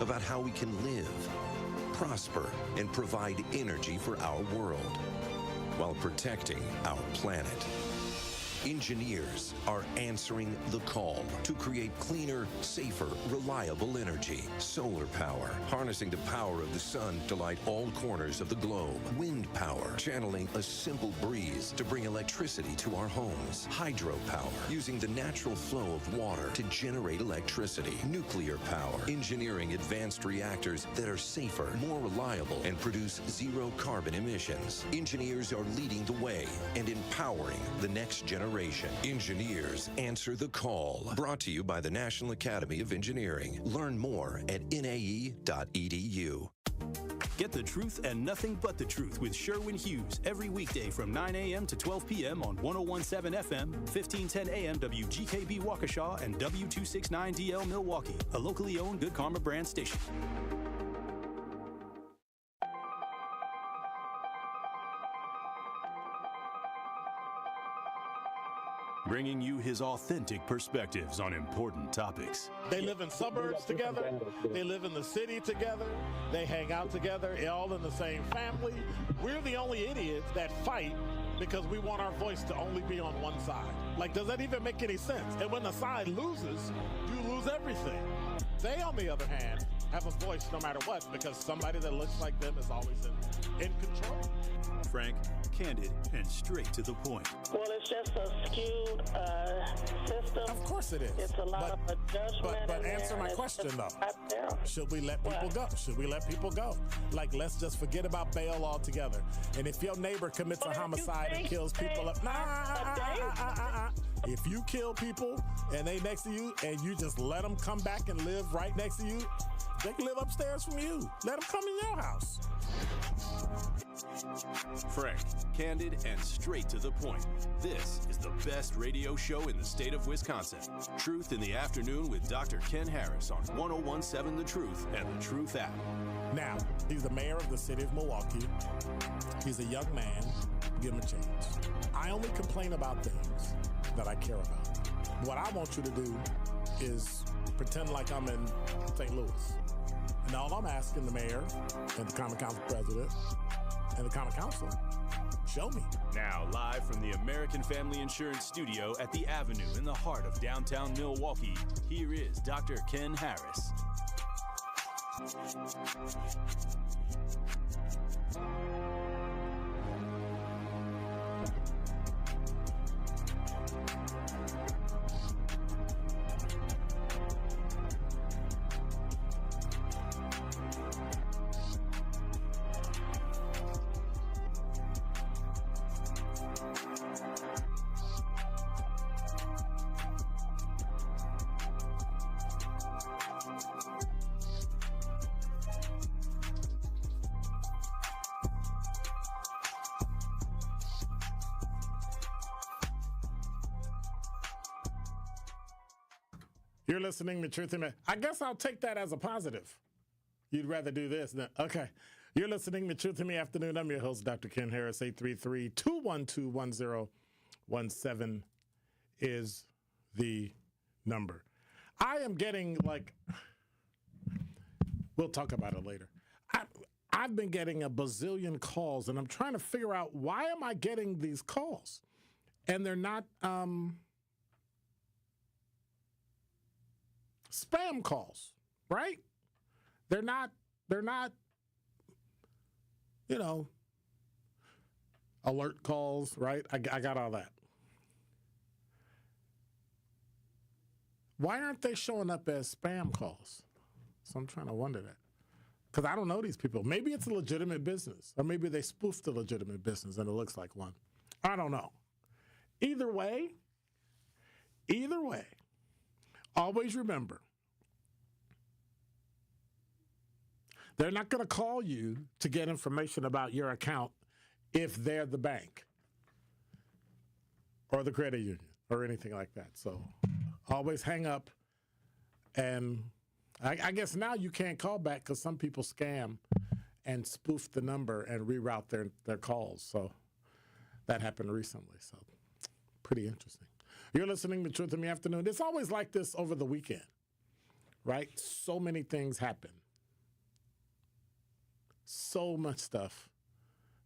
about how we can live, prosper, and provide energy for our world while protecting our planet. Engineers are answering the call to create cleaner, safer, reliable energy. Solar power, harnessing the power of the sun to light all corners of the globe. Wind power, channeling a simple breeze to bring electricity to our homes. Hydropower, using the natural flow of water to generate electricity. Nuclear power, engineering advanced reactors that are safer, more reliable, and produce zero carbon emissions. Engineers are leading the way and empowering the next generation. Engineers answer the call. Brought to you by the National Academy of Engineering. Learn more at nae.edu. Get the truth and nothing but the truth with Sherwin Hughes every weekday from 9 a.m. to 12 p.m. on 101.7 FM, 1510 a.m. WGKB Waukesha, and W269DL Milwaukee, a locally owned Good Karma brand station. Bringing you his authentic perspectives on important topics. They live in suburbs together. They live in the city together. They hang out together, all in the same family. We're the only idiots that fight because we want our voice to only be on one side. Like, does that even make any sense? And when the side loses, you lose everything. They, on the other hand, have a voice no matter what because somebody that looks like them is always in control. Frank, candid, and straight to the point. Well, it's just a skewed system. Of course it is. It's a lot of adjustment. But answer my question, though. Should we let people go? Should we let people go? Like, let's just forget about bail altogether. And if your neighbor commits a homicide and kills people up, if you kill people and they next to you and you just let them come back and live right next to you, they can live upstairs from you. Let them come in your house. Frank, candid, and straight to the point. This is the best radio show in the state of Wisconsin. Truth in the Afternoon with Dr. Ken Harris on 101.7 The Truth and The Truth app. Now, he's the mayor of the city of Milwaukee. He's a young man. Give him a chance. I only complain about things that I care about. What I want you to do is pretend like I'm in St. Louis. And all I'm asking the mayor and the Common Council president and the Common Council, show me. Now, live from the American Family Insurance Studio at the Avenue in the heart of downtown Milwaukee, here is Dr. Ken Harris. You're listening to Truth in Me. I guess I'll take that as a positive. You'd rather do this than, okay. You're listening to Truth in Me Afternoon. I'm your host, Dr. Ken Harris. 833-212-1017 is the number. I am getting, like, we'll talk about it later. I've been getting a bazillion calls, and I'm trying to figure out why am I getting these calls? And they're not spam calls, right? They're not, alert calls, right? I got all that. Why aren't they showing up as spam calls? So I'm trying to wonder that. Because I don't know these people. Maybe it's a legitimate business. Or maybe they spoofed a legitimate business and it looks like one. I don't know. Either way, always remember, they're not going to call you to get information about your account if they're the bank or the credit union or anything like that. So always hang up. And I guess now you can't call back because some people scam and spoof the number and reroute their calls. So that happened recently. So pretty interesting. You're listening to Truth in the Afternoon. It's always like this over the weekend, right? So many things happen. so much stuff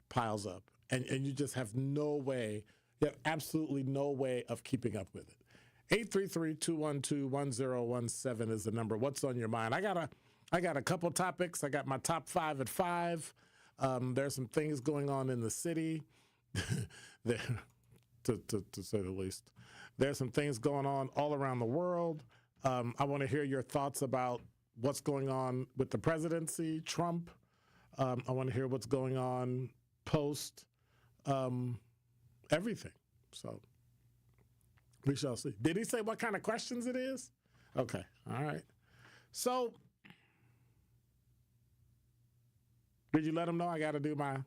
piles up, and you just have no way, you have absolutely no way of keeping up with it. 833-212-1017 is the number. What's on your mind? I got a couple topics. I got my top 5 at 5. There's some things going on in the city, there, to say the least. There's some things going on all around the world. I want to hear your thoughts about what's going on with the presidency, Trump. I want to hear what's going on post everything. So we shall see. Did he say what kind of questions it is? Okay. All right. So did you let him know I got to do my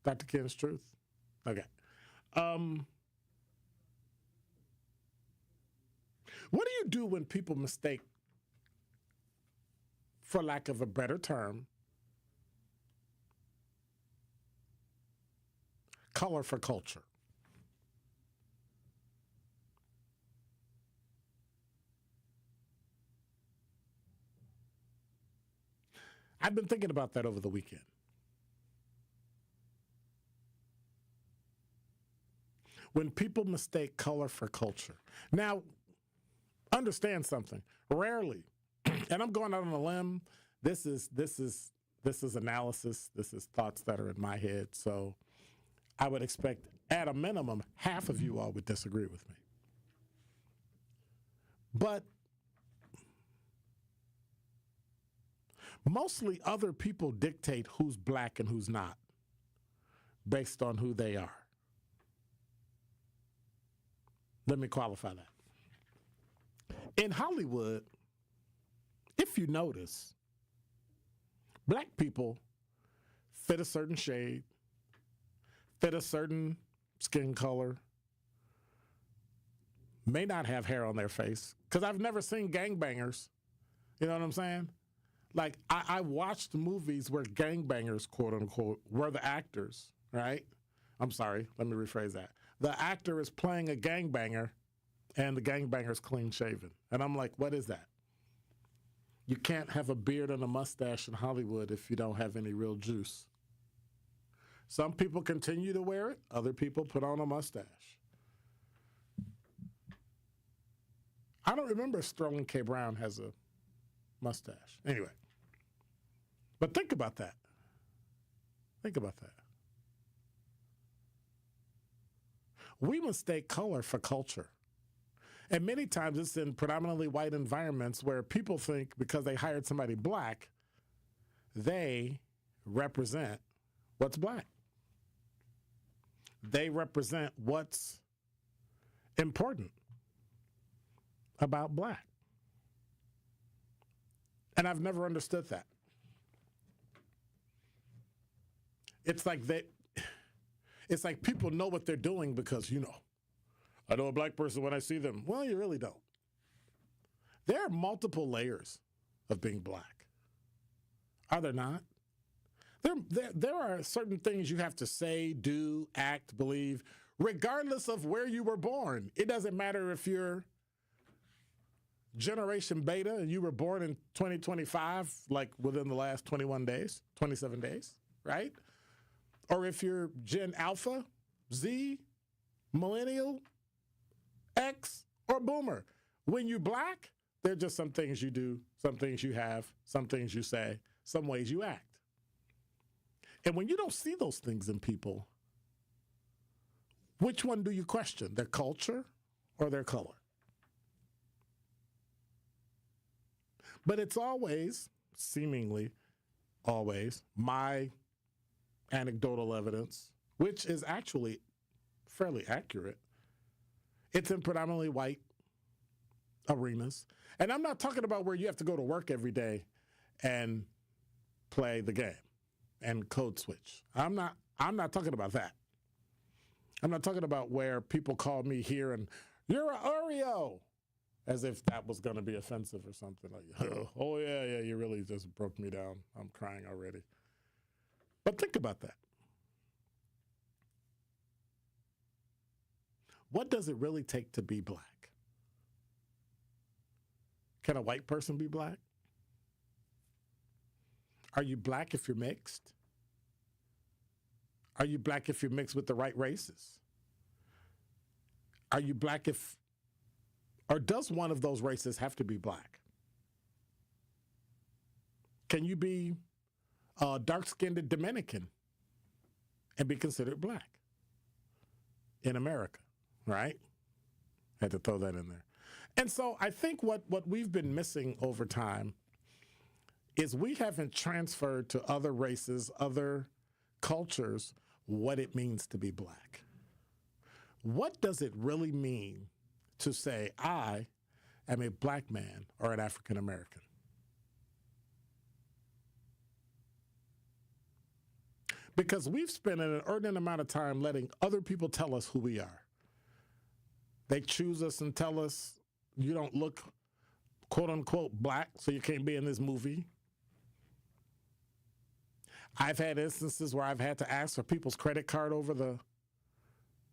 Dr. Ken's Truth? Okay. What do you do when people mistake, for lack of a better term, color for culture? I've been thinking about that over the weekend. When people mistake color for culture. Now, understand something. Rarely, and I'm going out on a limb. This is analysis. This is thoughts that are in my head. So I would expect, at a minimum, half of you all would disagree with me. But mostly other people dictate who's black and who's not based on who they are. Let me qualify that. In Hollywood, if you notice, black people fit a certain shade, fit a certain skin color, may not have hair on their face, because I've never seen gangbangers. You know what I'm saying? Like, I watched movies where gangbangers, quote unquote, were the actors, right? I'm sorry, let me rephrase that. The actor is playing a gangbanger, and the gangbanger's clean shaven. And I'm like, what is that? You can't have a beard and a mustache in Hollywood if you don't have any real juice. Some people continue to wear it. Other people put on a mustache. I don't remember if Sterling K. Brown has a mustache. Anyway. But think about that. Think about that. We mistake color for culture. And many times it's in predominantly white environments where people think because they hired somebody black, they represent what's black. They represent what's important about black. And I've never understood that. It's like people know what they're doing because, I know a black person when I see them. Well, you really don't. There are multiple layers of being black. Are there not? There are certain things you have to say, do, act, believe, regardless of where you were born. It doesn't matter if you're Generation Beta and you were born in 2025, like within the last 27 days, right? Or if you're Gen Alpha, Z, Millennial, X, or Boomer. When you're black, there are just some things you do, some things you have, some things you say, some ways you act. And when you don't see those things in people, which one do you question? Their culture or their color? But it's always, seemingly always, my anecdotal evidence, which is actually fairly accurate. It's in predominantly white arenas. And I'm not talking about where you have to go to work every day and play the game and code switch. I'm not talking about that. I'm not talking about where people call me here and, you're an Oreo, as if that was going to be offensive or something. Like, oh, yeah, you really just broke me down. I'm crying already. But think about that. What does it really take to be black? Can a white person be black? Are you black if you're mixed? Are you black if you're mixed with the right races? Are you black or does one of those races have to be black? Can you be a dark-skinned Dominican and be considered black in America, right? Had to throw that in there. And so I think what we've been missing over time is we haven't transferred to other races, other cultures, what it means to be black. What does it really mean to say, I am a black man or an African American? Because we've spent an inordinate amount of time letting other people tell us who we are. They choose us and tell us, you don't look, quote unquote, black, so you can't be in this movie. I've had instances where I've had to ask for people's credit card over the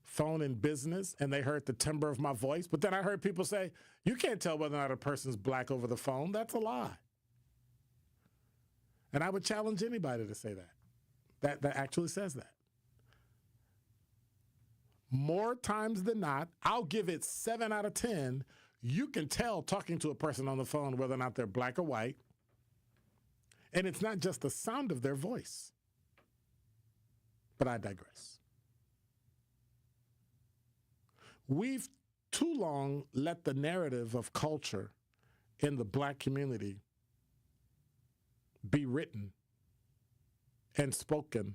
phone in business, and they heard the timbre of my voice. But then I heard people say, you can't tell whether or not a person's black over the phone. That's a lie. And I would challenge anybody to say that. That actually says that. More times than not, I'll give it 7 out of 10. You can tell talking to a person on the phone whether or not they're black or white. And it's not just the sound of their voice. But I digress. We've too long let the narrative of culture in the black community be written and spoken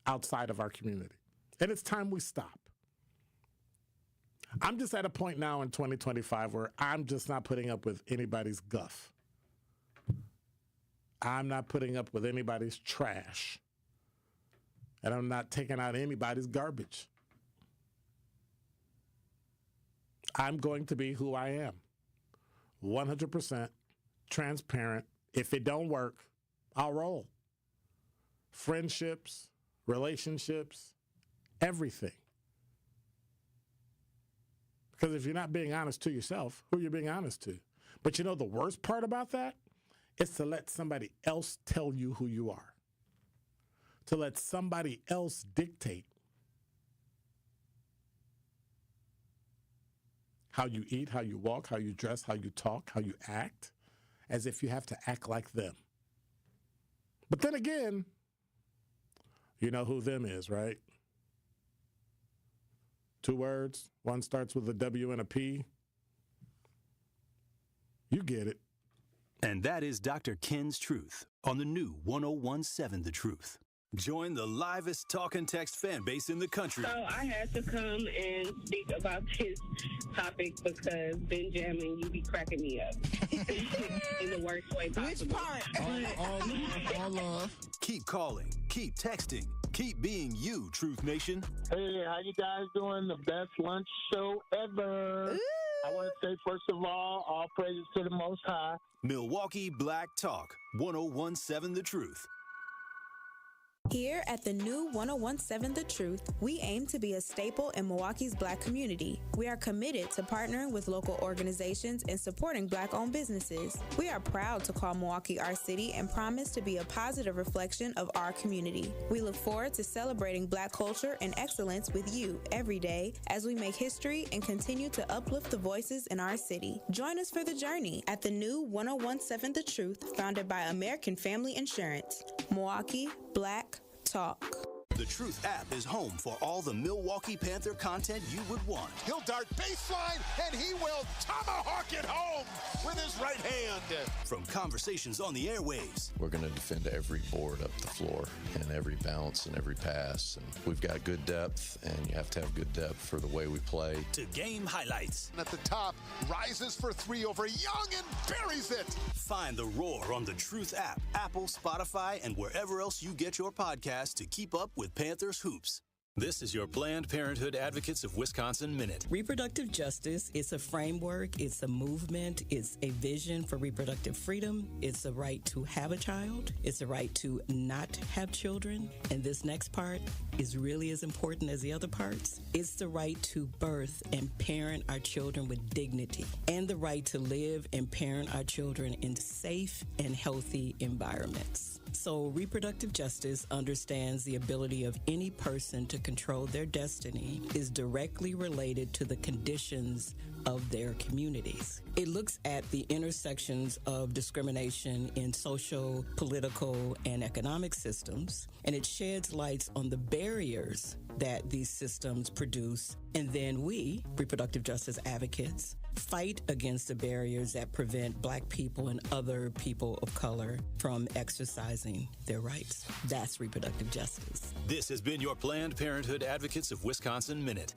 outside of our community. And it's time we stop. I'm just at a point now in 2025 where I'm just not putting up with anybody's guff. I'm not putting up with anybody's trash. And I'm not taking out anybody's garbage. I'm going to be who I am. 100% transparent. If it don't work, I'll roll. Friendships, relationships, everything. Because if you're not being honest to yourself, who are you being honest to? But you know the worst part about that? Is to let somebody else tell you who you are. To let somebody else dictate how you eat, how you walk, how you dress, how you talk, how you act, as if you have to act like them. But then again, you know who them is, right? 2 words. One starts with a W and a P. You get it. And that is Dr. Ken's Truth on the new 1017 The Truth. Join the livest talk and text fan base in the country. So I had to come and speak about this topic because Benjamin, you be cracking me up in the worst way possible. Which part? All love. Keep calling, keep texting, keep being you, Truth Nation. Hey, how you guys doing? The best lunch show ever. Ooh. I want to say, first of all praises to the Most High. Milwaukee Black Talk, 1017 The Truth. Here at the new 1017 The Truth, we aim to be a staple in Milwaukee's Black community. We are committed to partnering with local organizations and supporting Black-owned businesses. We are proud to call Milwaukee our city and promise to be a positive reflection of our community. We look forward to celebrating Black culture and excellence with you every day as we make history and continue to uplift the voices in our city. Join us for the journey at the new 1017 The Truth, founded by American Family Insurance. Milwaukee Black Talk. The Truth app is home for all the Milwaukee Panther content you would want. He'll dart baseline, and he will tomahawk it home with his right hand. From conversations on the airwaves. We're going to defend every board up the floor and every bounce and every pass. And we've got good depth, and you have to have good depth for the way we play. To game highlights. And at the top, rises for 3 over Young and buries it. Find The Roar on the Truth app, Apple, Spotify, and wherever else you get your podcasts to keep up with Panthers hoops. This is your Planned Parenthood Advocates of Wisconsin Minute. Reproductive justice is a framework, it's a movement, it's a vision for reproductive freedom, it's a right to have a child, it's a right to not have children, and this next part is really as important as the other parts. It's the right to birth and parent our children with dignity, and the right to live and parent our children in safe and healthy environments. So reproductive justice understands the ability of any person to control their destiny is directly related to the conditions of their communities. It looks at the intersections of discrimination in social, political, and economic systems, and it sheds lights on the barriers that these systems produce. And then we, reproductive justice advocates, fight against the barriers that prevent Black people and other people of color from exercising their rights. That's reproductive justice. This has been your Planned Parenthood Advocates of Wisconsin Minute.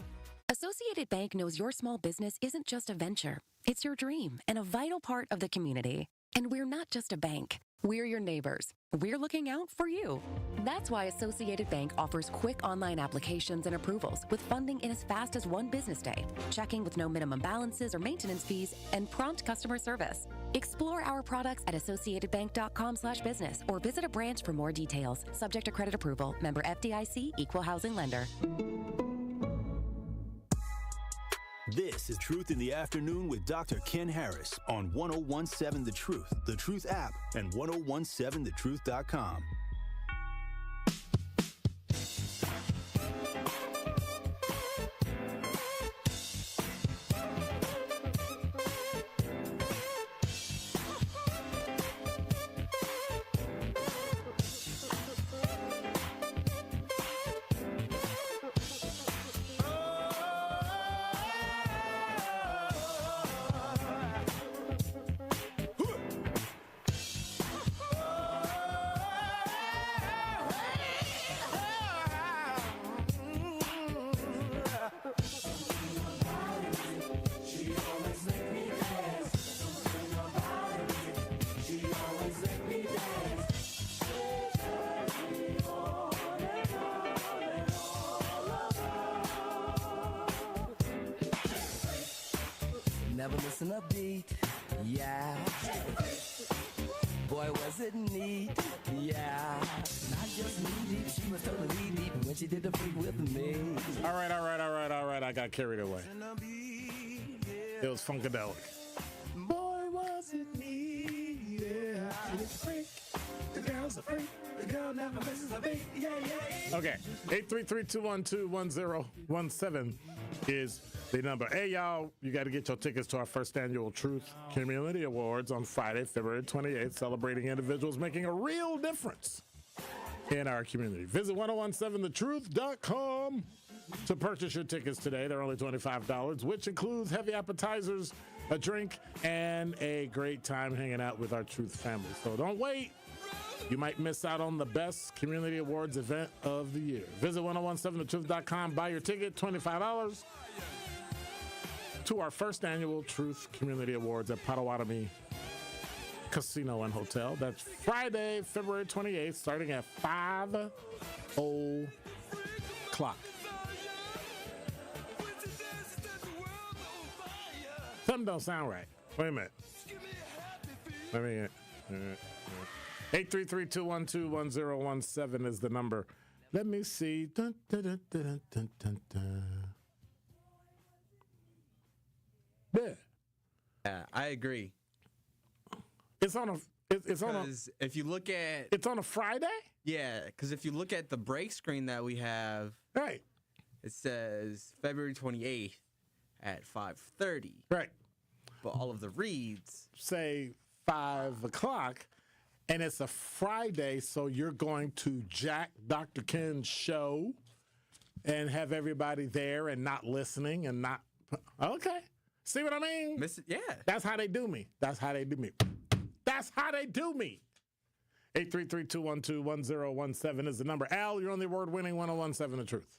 Associated Bank knows your small business isn't just a venture. It's your dream and a vital part of the community. And we're not just a bank. We're your neighbors. We're looking out for you. That's why Associated Bank offers quick online applications and approvals with funding in as fast as one business day, checking with no minimum balances or maintenance fees, and prompt customer service. Explore our products at associatedbank.com/business or visit a branch for more details. Subject to credit approval. Member FDIC, Equal Housing Lender. This is Truth in the Afternoon with Dr. Ken Harris on 1017 The Truth app, and 1017thetruth.com. Never listen upbeat, yeah. Boy, was it neat, yeah. Not just me deep, she was totally deep when she did the freak with me. All right. I got carried away. It was Funkadelic. Boy, was it neat, yeah. It's a freak. The girl's a freak. The girl never misses a beat, yeah. Okay, 833-212-1017 is the number. Hey, y'all, you got to get your tickets to our first annual Truth Community Awards on Friday, February 28th, celebrating individuals making a real difference in our community. Visit 1017thetruth.com to purchase your tickets today. They're only $25, which includes heavy appetizers, a drink, and a great time hanging out with our Truth family. So don't wait. You might miss out on the best community awards event of the year. Visit 1017thetruth.com, buy your ticket, $25 to our first annual Truth Community Awards at Potawatomi Casino and Hotel. That's Friday, February 28th, starting at 5:00. Something don't sound right. Wait a minute. Let me 833-212-1017 is the number. Let me see. Dun, dun, dun, dun, dun, dun, dun. Yeah, I agree. It's on a. It's on a. If you look at. It's on a Friday. Yeah, because if you look at the break screen that we have, right, it says February 28th at 5:30. Right. But all of the reads say 5:00, and it's a Friday, so you're going to jack Dr. Ken's show and have everybody there and not listening and not. Okay. See what I mean? Yeah. That's how they do me. That's how they do me. 833-212-1017 is the number. Al, you're on the award-winning 1017 The Truth.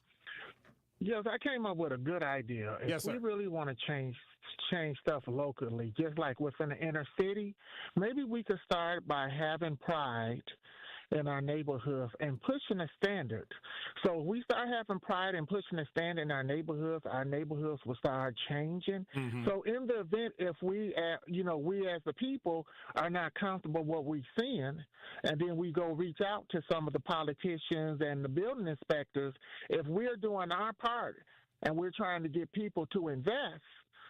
Yes, I came up with a good idea. If yes, sir. we really want to change stuff locally, just like within the inner city, maybe we could start by having pride in our neighborhoods and pushing a standard. So if we start having pride and pushing a standard in our neighborhoods will start changing. Mm-hmm. So in the event if we as the people are not comfortable with what we're seeing, and then we go reach out to some of the politicians and the building inspectors, if we're doing our part and we're trying to get people to invest,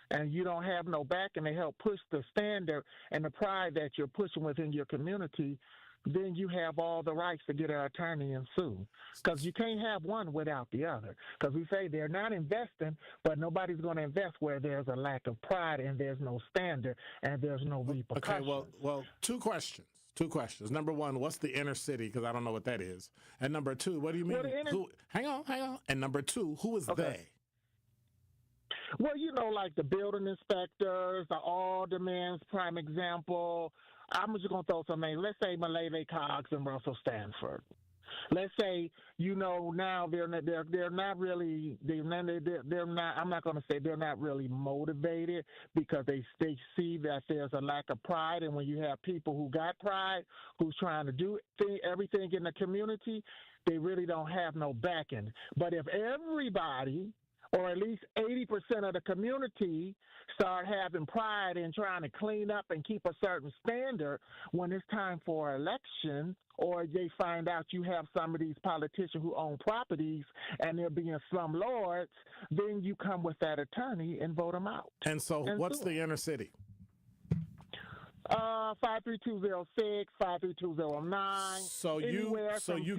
and you don't have no backing to help push the standard and the pride that you're pushing within your community, then you have all the rights to get an attorney and sue. Because you can't have one without the other. Because we say they're not investing, but nobody's going to invest where there's a lack of pride and there's no standard and there's no repercussions. Okay, well, two questions. Number one, what's the inner city? Because I don't know what that is. And number two, what do you mean? Hang on. And number two, who is they? Well, like the building inspectors, the aldermen, prime example. I'm just going to throw some names. Let's say Maleve Cox and Russell Stanford. Let's say, now they're not really, I'm not going to say they're not really motivated because they see that there's a lack of pride. And when you have people who got pride, who's trying to do everything in the community, they really don't have no backing. But if everybody, or at least 80% of the community, start having pride in trying to clean up and keep a certain standard when it's time for election, or they find out you have some of these politicians who own properties and they're being slumlords, then you come with that attorney and vote them out. And so what's the inner city? 53206, 53209. So you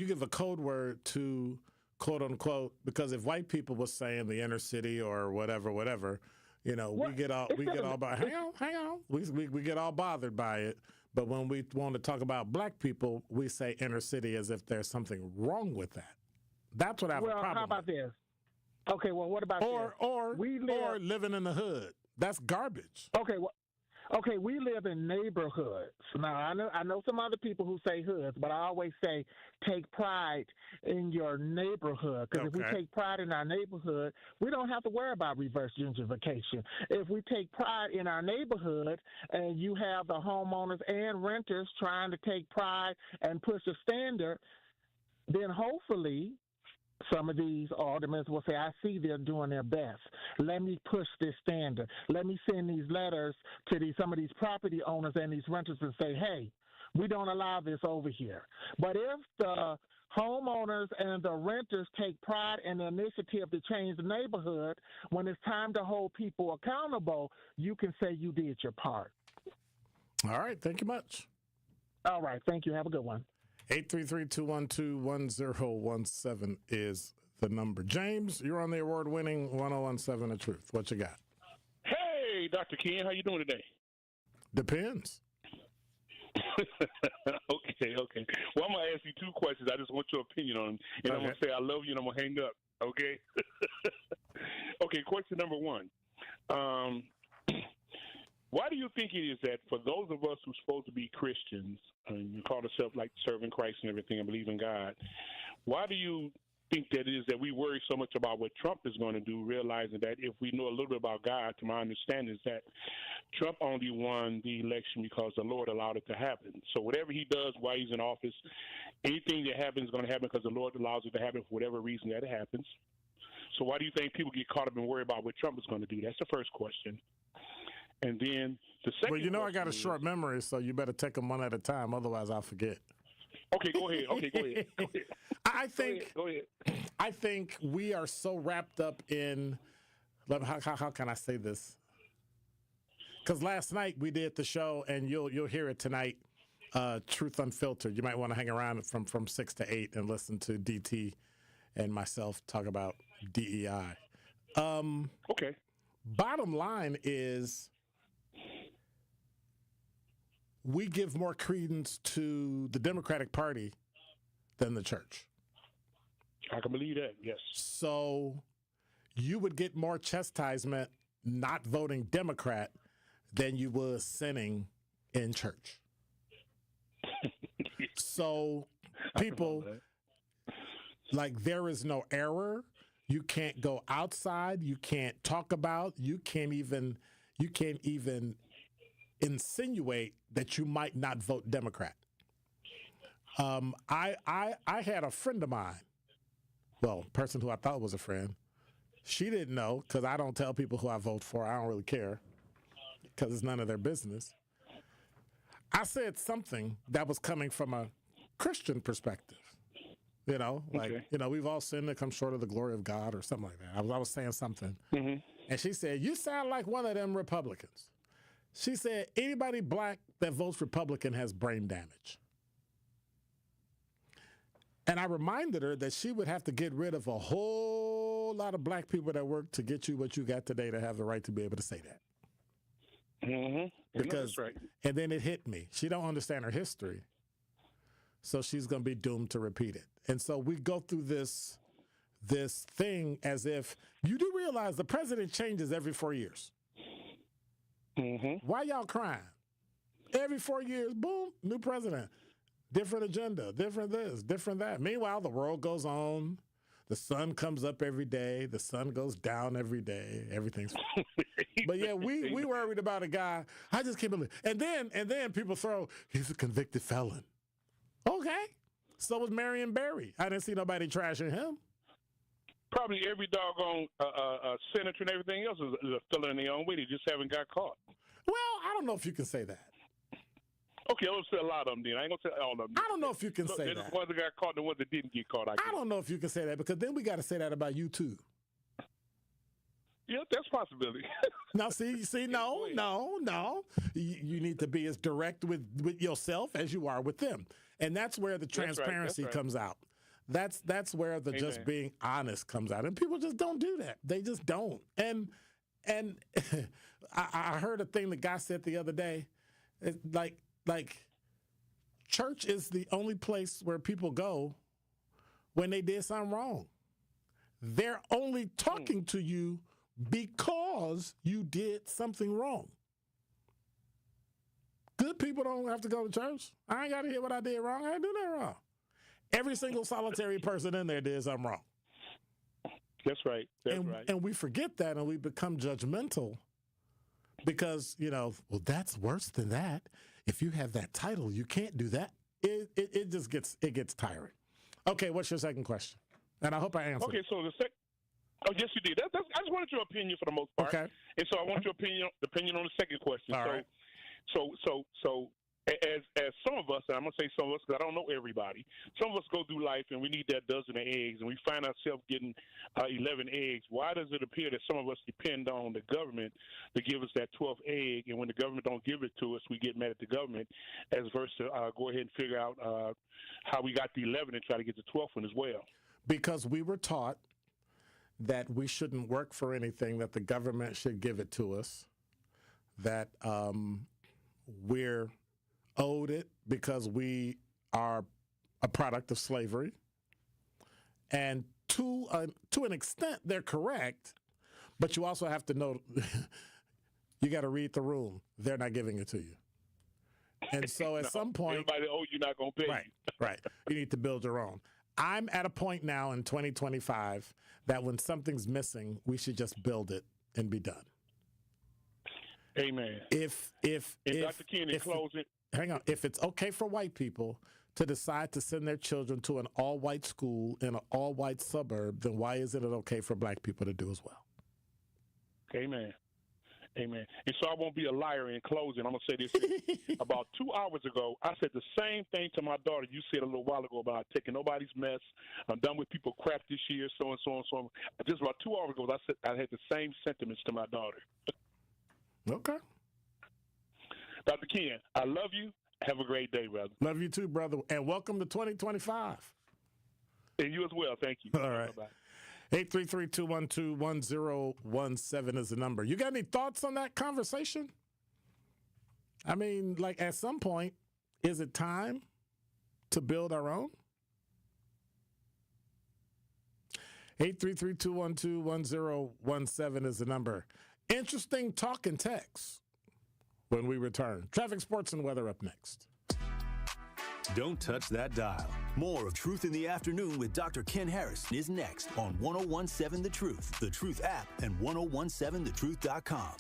give a code word to quote unquote, because if white people were saying the inner city or whatever, we get all hang on. We get all bothered by it. But when we want to talk about black people, we say inner city as if there's something wrong with that. That's what I have a problem with. How about this? Okay, well, what about this? Or living in the hood. That's garbage. Okay, we live in neighborhoods. Now, I know some other people who say hoods, but I always say take pride in your neighborhood. Because if we take pride in our neighborhood, we don't have to worry about reverse gentrification. If we take pride in our neighborhood and you have the homeowners and renters trying to take pride and push a standard, then hopefully some of these aldermen will say, I see they're doing their best. Let me push this standard. Let me send these letters to some of these property owners and these renters and say, hey, we don't allow this over here. But if the homeowners and the renters take pride in the initiative to change the neighborhood, when it's time to hold people accountable, you can say you did your part. All right. Thank you much. All right. Thank you. Have a good one. 833-212-1017 is the number. James, you're on the award-winning 1017 The Truth. What you got? Hey, Dr. Ken, how you doing today? Depends. Okay. Well, I'm going to ask you two questions. I just want your opinion on them. And I'm going to say I love you, and I'm going to hang up. Okay? Okay, question number one. Why do you think it is that for those of us who are supposed to be Christians, and you call ourselves like serving Christ and everything and believe in God, why do you think that it is that we worry so much about what Trump is going to do, realizing that if we know a little bit about God, to my understanding, is that Trump only won the election because the Lord allowed it to happen. So whatever he does while he's in office, anything that happens is going to happen because the Lord allows it to happen for whatever reason that it happens. So why do you think people get caught up and worry about what Trump is going to do? That's the first question. And then the second I got a short memory, so you better take them one at a time. Otherwise, I'll forget. Okay, go ahead. I think we are so wrapped up in, how can I say this? Because last night we did the show, and you'll hear it tonight, Truth Unfiltered. You might want to hang around from 6 to 8 and listen to DT and myself talk about DEI. Okay. Bottom line is, we give more credence to the Democratic Party than the church. I can believe that, yes. So you would get more chastisement not voting Democrat than you would sinning in church. So people, there is no error. You can't go outside. You can't talk about. You can't even insinuate that you might not vote Democrat. I had a friend of mine, well, person who I thought was a friend. She didn't know, because I don't tell people who I vote for. I don't really care, because it's none of their business. I said something that was coming from a Christian perspective. We've all sinned and come short of the glory of God or something like that. I was saying something. Mm-hmm. And she said, you sound like one of them Republicans. She said anybody black that votes Republican has brain damage. And I reminded her that she would have to get rid of a whole lot of black people that work to get you what you got today to have the right to be able to say that. Mm-hmm. Because, that's right. And then it hit me. She don't understand her history, so she's going to be doomed to repeat it. And so we go through this thing as if you do realize the president changes every 4 years. Mm-hmm. Why y'all crying? Every 4 years, boom, new president. Different agenda, different this, different that. Meanwhile, the world goes on. The sun comes up every day. The sun goes down every day. Everything's fine. But yeah, we worried about a guy. I just can't believe. And then people throw, he's a convicted felon. Okay. So was Marion Barry. I didn't see nobody trashing him. Probably every doggone senator and everything else is a felon in their own way. They just haven't got caught. Well, I don't know if you can say that. Okay, I'll say a lot of them then. I ain't going to say all of them. I don't know if you can say that. The ones that got caught and the ones that didn't get caught, I don't know if you can say that, because then we got to say that about you, too. Yeah, that's a possibility. Now, see, no. You need to be as direct with yourself as you are with them. And that's where the transparency comes out. That's where the just being honest comes out. And people just don't do that. They just don't. And I heard a thing the guy said the other day. It's like church is the only place where people go when they did something wrong. They're only talking to you because you did something wrong. Good people don't have to go to church. I ain't got to hear what I did wrong. I didn't do that wrong. Every single solitary person in there did something wrong. That's right. That's right. And we forget that, and we become judgmental because, well, that's worse than that. If you have that title, you can't do that. It just gets tiring. Okay, what's your second question? And I hope I answered. Okay, so oh, yes, you did. I just wanted your opinion for the most part. Okay. And so I want your opinion on the second question. All right. So as some of us, and I'm going to say some of us because I don't know everybody, some of us go through life and we need that dozen of eggs and we find ourselves getting 11 eggs. Why does it appear that some of us depend on the government to give us that 12th egg, and when the government don't give it to us, we get mad at the government as versus go ahead and figure out how we got the 11 and try to get the 12th one as well? Because we were taught that we shouldn't work for anything, that the government should give it to us, that we're owed it because we are a product of slavery. And to an extent, they're correct, but you also have to know, you got to read the room. They're not giving it to you. And so at some point... Everybody owes you, not going to pay you. Right. You need to build your own. I'm at a point now in 2025 that when something's missing, we should just build it and be done. Amen. If Dr. Ken, in closing... Hang on. If it's okay for white people to decide to send their children to an all-white school in an all-white suburb, then why isn't it okay for black people to do as well? Amen. Amen. And so I won't be a liar in closing. I'm going to say this. About 2 hours ago, I said the same thing to my daughter you said a little while ago about taking nobody's mess. I'm done with people crap this year, so and so and so. Just about 2 hours ago, I said I had the same sentiments to my daughter. Okay. Dr. Ken, I love you. Have a great day, brother. Love you too, brother. And welcome to 2025. And you as well. Thank you. All right. Bye-bye. 833-212-1017 is the number. You got any thoughts on that conversation? I mean, like at some point, is it time to build our own? 833-212-1017 is the number. Interesting talk and text when we return. Traffic, sports, and weather up next. Don't touch that dial. More of Truth in the Afternoon with Dr. Ken Harrison is next on 1017 The Truth, The Truth app, and 1017thetruth.com.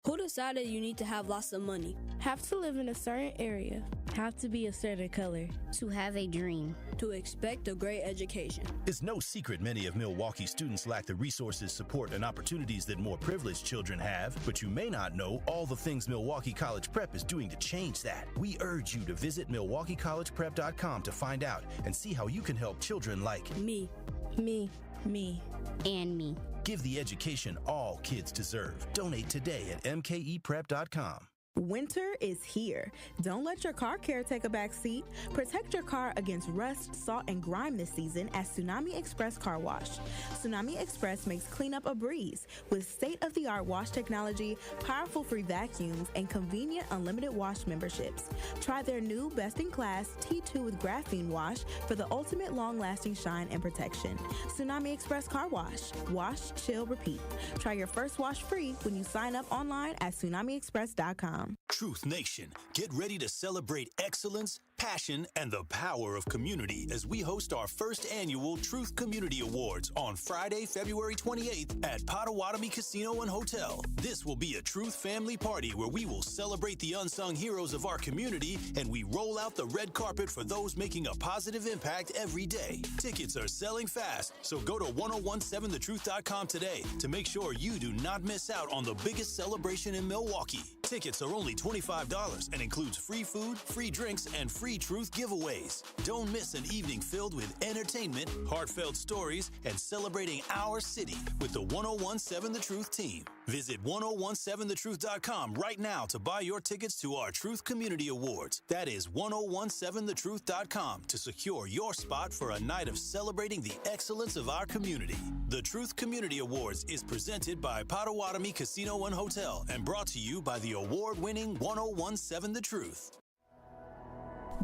Who decided you need to have lots of money? Have to live in a certain area. Have to be a certain color. To have a dream. To expect a great education. It's no secret many of Milwaukee's students lack the resources, support, and opportunities that more privileged children have, but you may not know all the things Milwaukee College Prep is doing to change that. We urge you to visit MilwaukeeCollegePrep.com to find out and see how you can help children like me, me, me, and me. Give the education all kids deserve. Donate today at mkeprep.com. Winter is here. Don't let your car care take a back seat. Protect your car against rust, salt, and grime this season at Tsunami Express Car Wash. Tsunami Express makes cleanup a breeze with state-of-the-art wash technology, powerful free vacuums, and convenient unlimited wash memberships. Try their new best-in-class T2 with graphene wash for the ultimate long-lasting shine and protection. Tsunami Express Car Wash. Wash, chill, repeat. Try your first wash free when you sign up online at tsunamiexpress.com. Truth Nation, get ready to celebrate excellence, passion, and the power of community as we host our first annual Truth Community Awards on Friday, February 28th at Potawatomi Casino and Hotel. This will be a Truth family party where we will celebrate the unsung heroes of our community and we roll out the red carpet for those making a positive impact every day. Tickets are selling fast, so go to 1017thetruth.com today to make sure you do not miss out on the biggest celebration in Milwaukee. Tickets are only $25 and includes free food, free drinks, and free Truth giveaways. Don't miss an evening filled with entertainment, heartfelt stories, and celebrating our city with the 1017 The Truth team. Visit 1017thetruth.com right now to buy your tickets to our Truth Community Awards. That is 1017thetruth.com to secure your spot for a night of celebrating the excellence of our community. The Truth Community Awards is presented by Potawatomi Casino and Hotel and brought to you by the award-winning 1017 The Truth.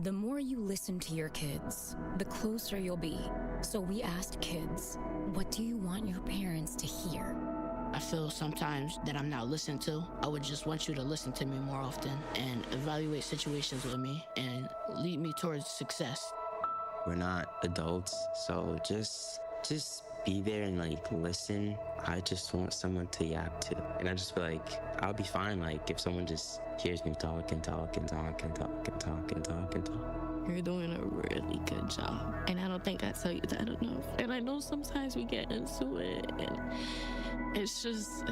The more you listen to your kids, the closer you'll be. So we asked kids, what do you want your parents to hear? I feel sometimes that I'm not listened to. I would just want you to listen to me more often and evaluate situations with me and lead me towards success. We're not adults, so just be there and listen. I just want someone to yap to. And I just feel like I'll be fine if someone just hears me talk and talk and talk and talk and talk and talk and talk. You're doing a really good job. And I don't think I tell you that enough. And I know sometimes we get into it and it's just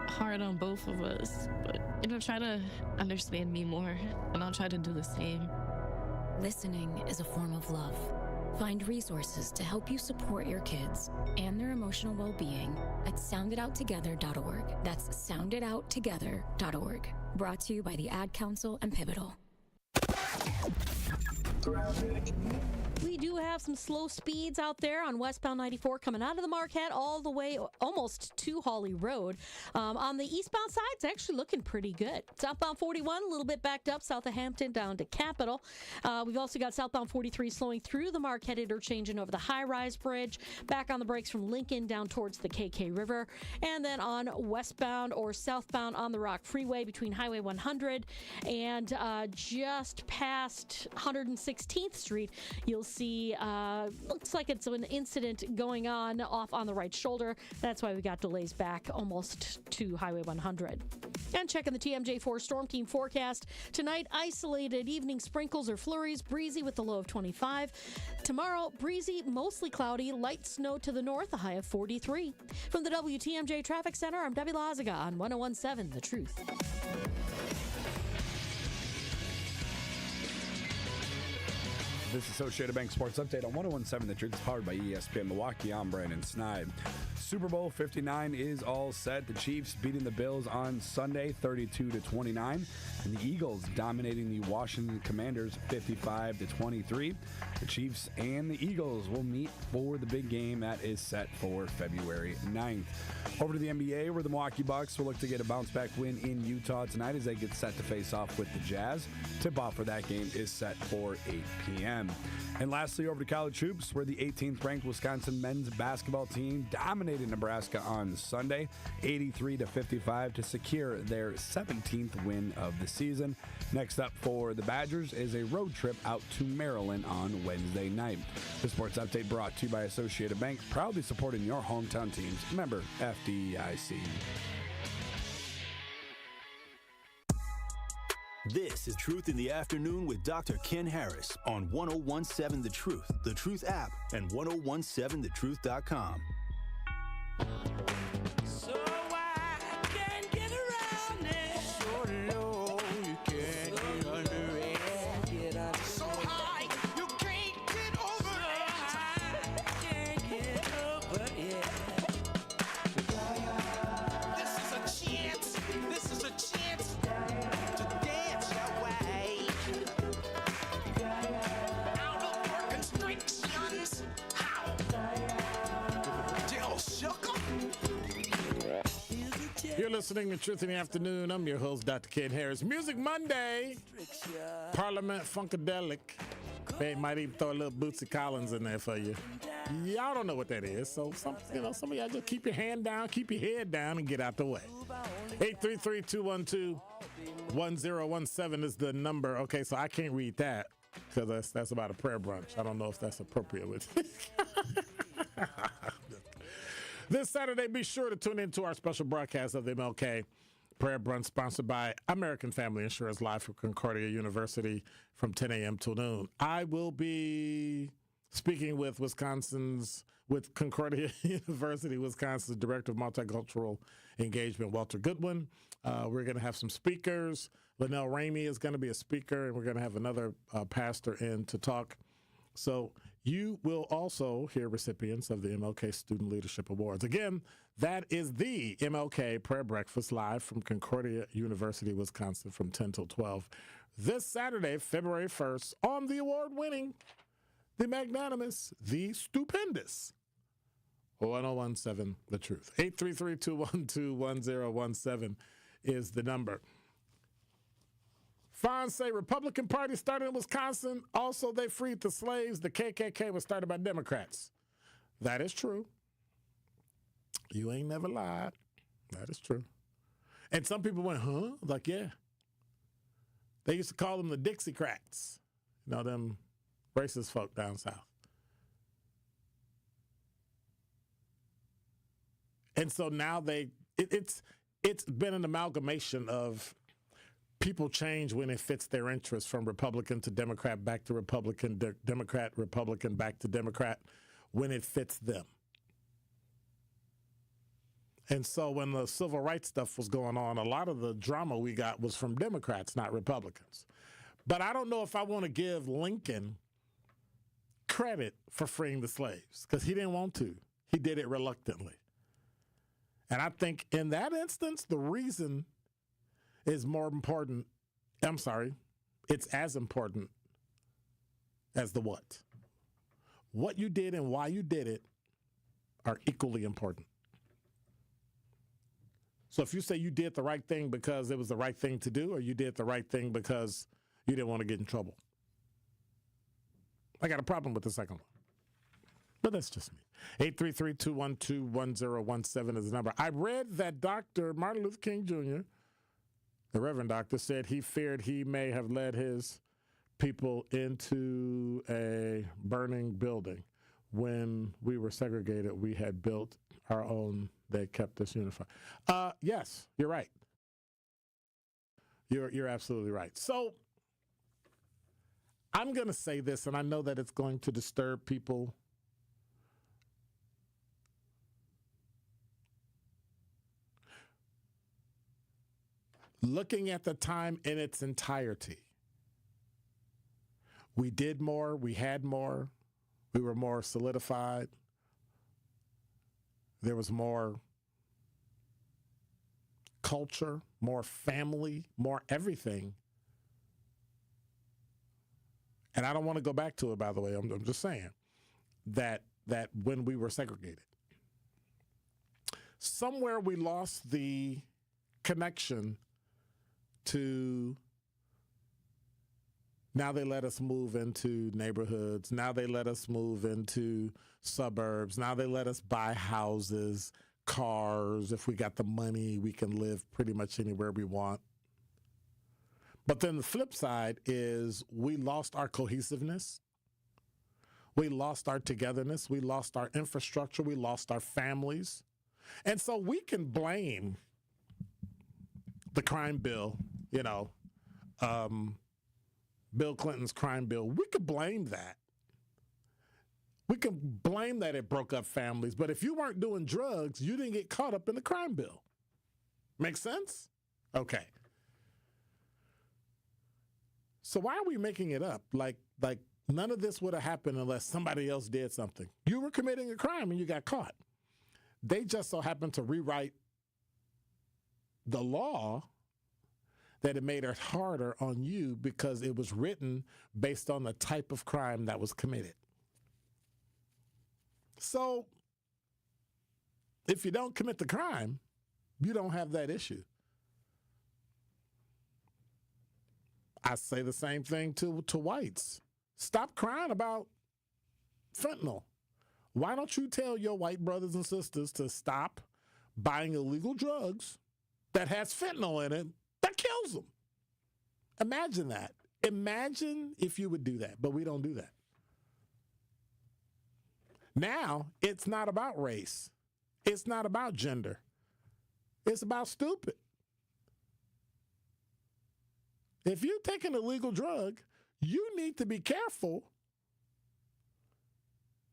hard on both of us. But, try to understand me more and I'll try to do the same. Listening is a form of love. Find resources to help you support your kids and their emotional well-being at sounditouttogether.org. That's sounditouttogether.org. Brought to you by the Ad Council and Pivotal. We do have some slow speeds out there on westbound 94 coming out of the Marquette all the way almost to Hawley Road. On the eastbound side, it's actually looking pretty good. Southbound 41, a little bit backed up south of Hampton down to Capitol. We've also got southbound 43 slowing through the Marquette interchange and over the high-rise bridge. Back on the brakes from Lincoln down towards the KK River. And then on westbound or southbound on the Rock Freeway between Highway 100 and just past 116th Street, you'll see, looks like it's an incident going on off on the right shoulder. That's why we got delays back almost to Highway 100. And checking the TMJ4 Storm Team forecast. Tonight, isolated evening sprinkles or flurries, breezy with the low of 25. Tomorrow, breezy, mostly cloudy, light snow to the north, a high of 43. From the WTMJ Traffic Center, I'm Debbie Lazaga on 1017 The Truth. This Associated Bank Sports Update on 1017 The Truth is powered by ESPN Milwaukee. I'm Brandon Snide. Super Bowl 59 is all set. The Chiefs beating the Bills on Sunday 32-29, and the Eagles dominating the Washington Commanders 55-23. The Chiefs and the Eagles will meet for the big game that is set for February 9th. Over to the NBA, where the Milwaukee Bucks will look to get a bounce-back win in Utah tonight as they get set to face off with the Jazz. Tip-off for that game is set for 8 p.m. And lastly, over to college hoops, where the 18th-ranked Wisconsin men's basketball team dominated Nebraska on Sunday, 83-55, to secure their 17th win of the season. Next up for the Badgers is a road trip out to Maryland on Wednesday night. The Sports Update brought to you by Associated Bank, proudly supporting your hometown teams. Member FDIC. This is Truth in the Afternoon with Dr. Ken Harris on 1017 The Truth app, and 1017thetruth.com. So I can't get around it. So low, you can't get under it. So high, you can't get over it. So high, can't get over it. listening to Truth in the Afternoon. I'm your host, Dr. Ken Harris. Music Monday, Parliament Funkadelic. They might even throw a little Bootsy Collins in there for you. Y'all don't know what that is, so some of y'all just keep your hand down, keep your head down, and get out the way. 833-212-1017 is the number. Okay, so I can't read that because that's about a prayer brunch. I don't know if that's appropriate with This Saturday, be sure to tune in to our special broadcast of the MLK Prayer Brunch, sponsored by American Family Insurance, live from Concordia University from 10 a.m. till noon. I will be speaking with Concordia University, Wisconsin's Director of Multicultural Engagement, Walter Goodwin. We're going to have some speakers. Linnell Ramey is going to be a speaker, and we're going to have another pastor in to talk. So you will also hear recipients of the MLK Student Leadership Awards. Again, that is the MLK Prayer Breakfast, live from Concordia University, Wisconsin, from 10 till 12. This Saturday, February 1st, on the award-winning, the magnanimous, the stupendous 1017 The Truth. 833-212-1017 is the number. Fonz say Republican Party started in Wisconsin. Also, they freed the slaves. The KKK was started by Democrats. That is true. You ain't never lied. That is true. And some people went, huh? Like, yeah. They used to call them the Dixiecrats. You know, them racist folk down south. And so now it's been an amalgamation of people change when it fits their interests, from Republican to Democrat, back to Republican, Democrat, Republican, back to Democrat, when it fits them. And so when the civil rights stuff was going on, a lot of the drama we got was from Democrats, not Republicans. But I don't know if I want to give Lincoln credit for freeing the slaves, because he didn't want to. He did it reluctantly. And I think in that instance, the reason is more important. I'm sorry, it's as important as the what. What you did and why you did it are equally important. So if you say you did the right thing because it was the right thing to do, or you did the right thing because you didn't want to get in trouble, I got a problem with the second one. But that's just me. 833-212-1017 is the number. I read that Dr. Martin Luther King Jr., the Reverend Doctor, said he feared he may have led his people into a burning building. When we were segregated, we had built our own that kept us unified. Yes, you're right. You're absolutely right. So I'm going to say this, and I know that it's going to disturb people. Looking at the time in its entirety, we did more, we had more, we were more solidified, there was more culture, more family, more everything. And I don't want to go back to it, by the way. I'm just saying that when we were segregated, somewhere we lost the connection to, now they let us move into neighborhoods. Now they let us move into suburbs. Now they let us buy houses, cars. If we got the money, we can live pretty much anywhere we want. But then the flip side is we lost our cohesiveness. We lost our togetherness. We lost our infrastructure. We lost our families. And so we can blame the crime bill, Bill Clinton's crime bill. We could blame that. We can blame that it broke up families. But if you weren't doing drugs, you didn't get caught up in the crime bill. Make sense? Okay. So why are we making it up? Like none of this would have happened unless somebody else did something. You were committing a crime and you got caught. They just so happened to rewrite the law that it made it harder on you because it was written based on the type of crime that was committed. So if you don't commit the crime, You don't have that issue. I say the same thing to whites. Stop crying about fentanyl. Why don't you tell your white brothers and sisters to stop buying illegal drugs that has fentanyl in it that kills them? Imagine that. Imagine if you would do that, but we don't do that. Now, it's not about race. It's not about gender. It's about stupid. If you take an illegal drug, you need to be careful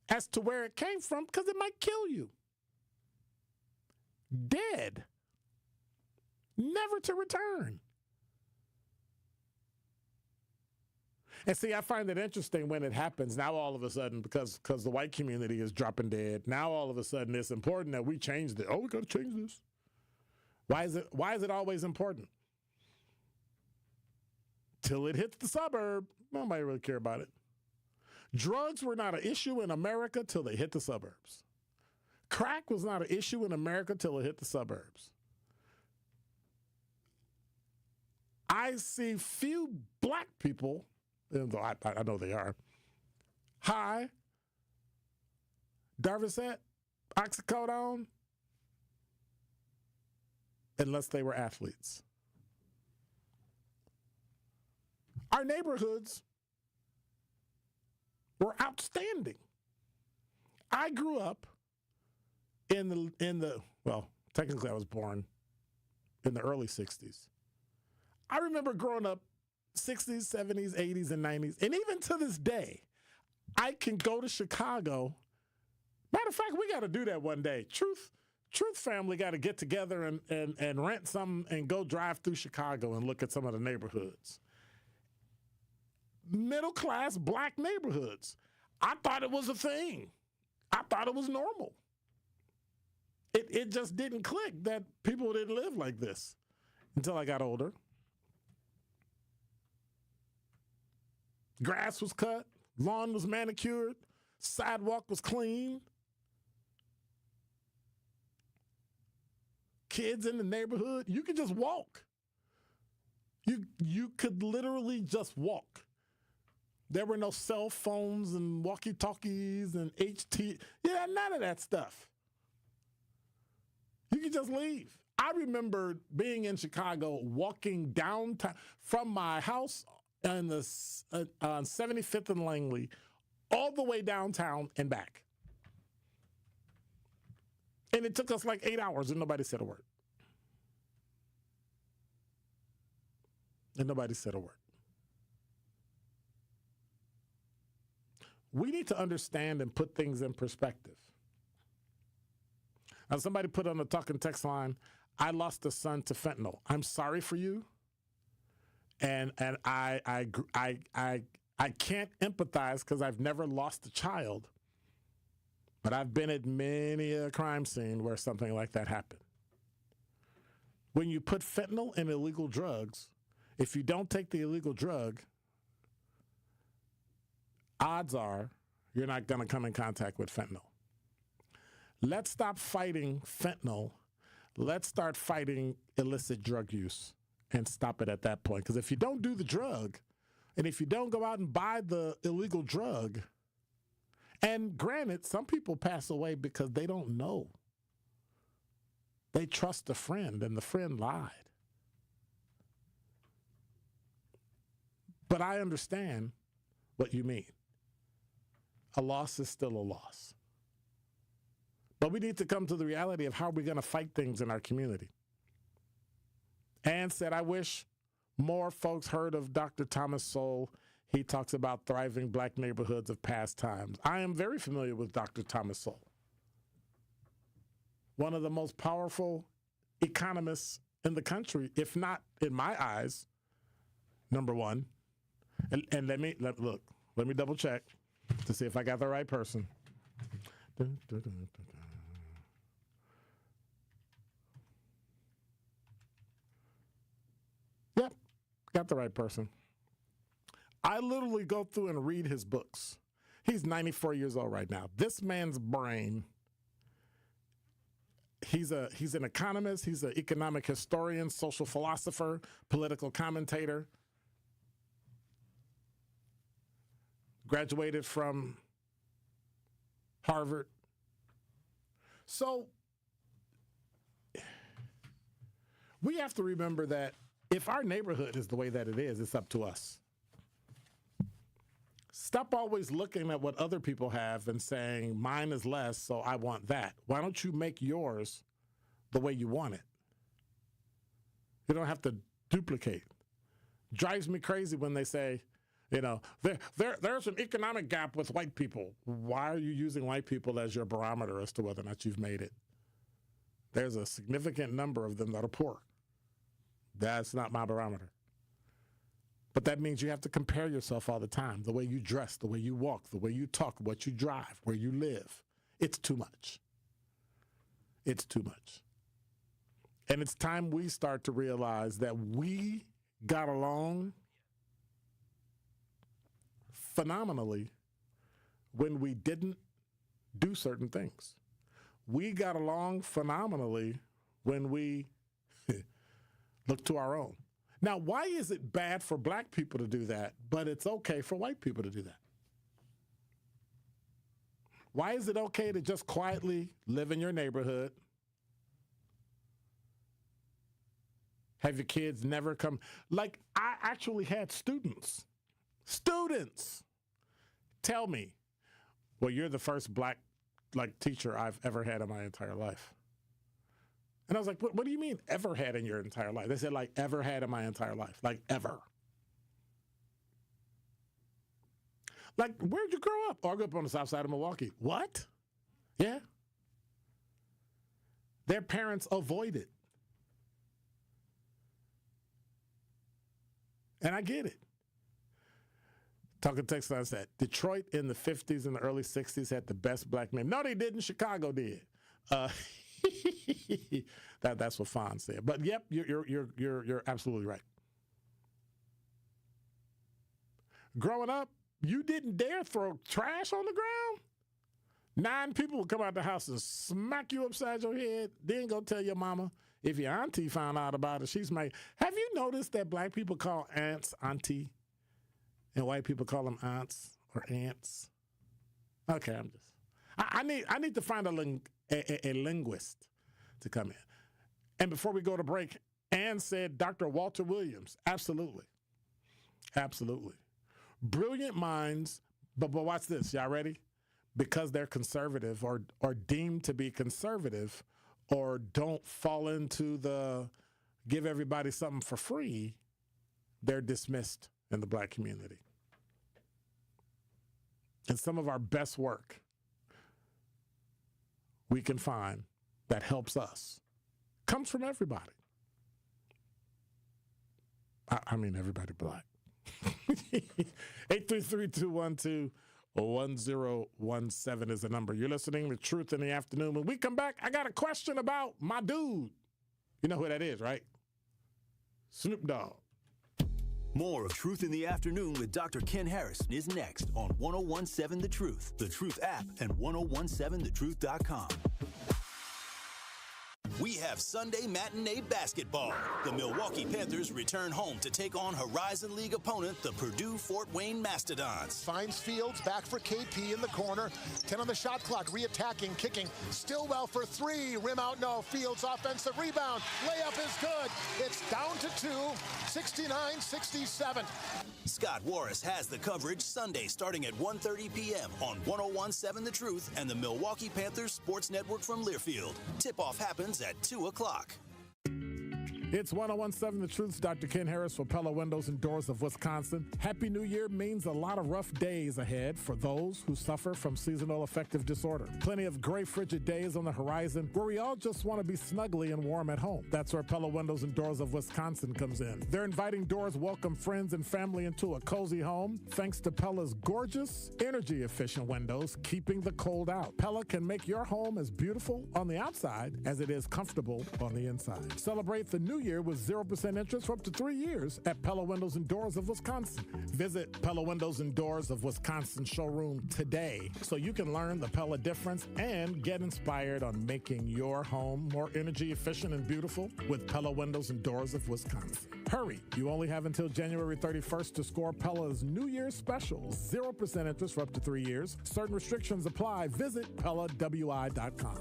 as to where it came from because it might kill you. Dead. Never to return. And see, I find it interesting when it happens. Now all of a sudden, because the white community is dropping dead, now all of a sudden it's important that we change this. Oh, we got to change this. Why is it always important? Till it hits the suburb, nobody really care about it. Drugs were not an issue in America till they hit the suburbs. Crack was not an issue in America till it hit the suburbs. I see few black people, even though I know they are, high, Darvocet, oxycodone, unless they were athletes. Our neighborhoods were outstanding. I grew up in the well, technically I was born in the early 60s. I remember growing up 60s, 70s, 80s, and 90s. And even to this day, I can go to Chicago. Matter of fact, we got to do that one day. Truth family got to get together and rent something and go drive through Chicago and look at some of the neighborhoods. Middle-class black neighborhoods. I thought it was a thing. I thought it was normal. It just didn't click that people didn't live like this until I got older. Grass was cut, lawn was manicured, sidewalk was clean. Kids in the neighborhood, you could just walk. You could literally just walk. There were no cell phones and walkie-talkies and HT. Yeah, none of that stuff. You could just leave. I remember being in Chicago, walking downtown from my house on 75th and Langley, all the way downtown and back. And it took us like 8 hours and nobody said a word. And nobody said a word. We need to understand and put things in perspective. Now, somebody put on the talking text line, I lost a son to fentanyl. I'm sorry for you. And I can't empathize because I've never lost a child. But I've been at many a crime scene where something like that happened. When you put fentanyl in illegal drugs, if you don't take the illegal drug, odds are you're not going to come in contact with fentanyl. Let's stop fighting fentanyl. Let's start fighting illicit drug use and stop it at that point. Because if you don't do the drug, and if you don't go out and buy the illegal drug, and granted, some people pass away because they don't know. They trust a friend, and the friend lied. But I understand what you mean. A loss is still a loss. But we need to come to the reality of how we're going to fight things in our community. Ann said, I wish more folks heard of Dr. Thomas Sowell. He talks about thriving black neighborhoods of past times. I am very familiar with Dr. Thomas Sowell. One of the most powerful economists in the country, if not, in my eyes, number one. And let me double check to see if I got the right person. Yep, got the right person. I literally go through and read his books. He's 94 years old right now. This man's brain, He's an economist. He's an economic historian, social philosopher, political commentator. Graduated from Harvard. So we have to remember that if our neighborhood is the way that it is, it's up to us. Stop always looking at what other people have and saying, mine is less, so I want that. Why don't you make yours the way you want it? You don't have to duplicate. Drives me crazy when they say, you know, there's an economic gap with white people. Why are you using white people as your barometer as to whether or not you've made it? There's a significant number of them that are poor. That's not my barometer. But that means you have to compare yourself all the time. The way you dress, the way you walk, the way you talk, what you drive, where you live. It's too much. It's too much. And it's time we start to realize that we got along phenomenally when we didn't do certain things. We got along phenomenally when we looked to our own. Now, why is it bad for black people to do that, but it's okay for white people to do that? Why is it okay to just quietly live in your neighborhood, have your kids never come? Like, I actually had students tell me, well, you're the first black teacher I've ever had in my entire life. And I was like, what do you mean ever had in your entire life? They said, like, ever had in my entire life, like ever. Like, where'd you grow up? Oh, I grew up on the south side of Milwaukee. What? Yeah. Their parents avoided. And I get it. Talking text line said, Detroit in the 50s and the early 60s had the best black men. No, they didn't. Chicago did. That's what Fawn said. But yep, you're absolutely right. Growing up, you didn't dare throw trash on the ground. 9 people would come out the house and smack you upside your head. Then go tell your mama. If your auntie found out about it, she's made. Have you noticed that black people call aunts auntie, and white people call them aunts or ants? Okay, I need to find a linguist to come in. And before we go to break, Ann said Dr. Walter Williams. Absolutely. Absolutely. Brilliant minds, but watch this. Y'all ready? Because they're conservative or deemed to be conservative or don't fall into the give everybody something for free, they're dismissed in the black community. And some of our best work we can find that helps us comes from everybody. I mean, everybody black. 833-212-1017 is the number. You're listening to Truth in the Afternoon. When we come back, I got a question about my dude. You know who that is, right? Snoop Dogg. More of Truth in the Afternoon with Dr. Ken Harrison is next on 1017 The Truth, The Truth app, and 1017thetruth.com. We have Sunday matinee basketball. The Milwaukee Panthers return home to take on Horizon League opponent, the Purdue Fort Wayne Mastodons. Finds Fields back for KP in the corner. 10 on the shot clock, re-attacking, kicking. Stillwell for 3. Rim out, no. Fields offensive rebound. Layup is good. It's down to 2. 69-67. Scott Warris has the coverage Sunday starting at 1:30 p.m. on 1017 The Truth and the Milwaukee Panthers Sports Network from Learfield. Tip-off happens at 2 o'clock. It's 1017 The Truth's Dr. Ken Harris for Pella Windows and Doors of Wisconsin. Happy New Year means a lot of rough days ahead for those who suffer from seasonal affective disorder. Plenty of gray, frigid days on the horizon where we all just want to be snuggly and warm at home. That's where Pella Windows and Doors of Wisconsin comes in. Their inviting doors welcome friends and family into a cozy home thanks to Pella's gorgeous, energy-efficient windows, keeping the cold out. Pella can make your home as beautiful on the outside as it is comfortable on the inside. Celebrate the new year with 0% interest for up to 3 years at Pella Windows and Doors of Wisconsin. Visit Pella Windows and Doors of Wisconsin showroom today so you can learn the Pella difference and get inspired on making your home more energy efficient and beautiful with Pella Windows and Doors of Wisconsin. Hurry, you only have until January 31st to score Pella's New Year's special. 0% interest for up to 3 years. Certain restrictions apply. Visit PellaWI.com.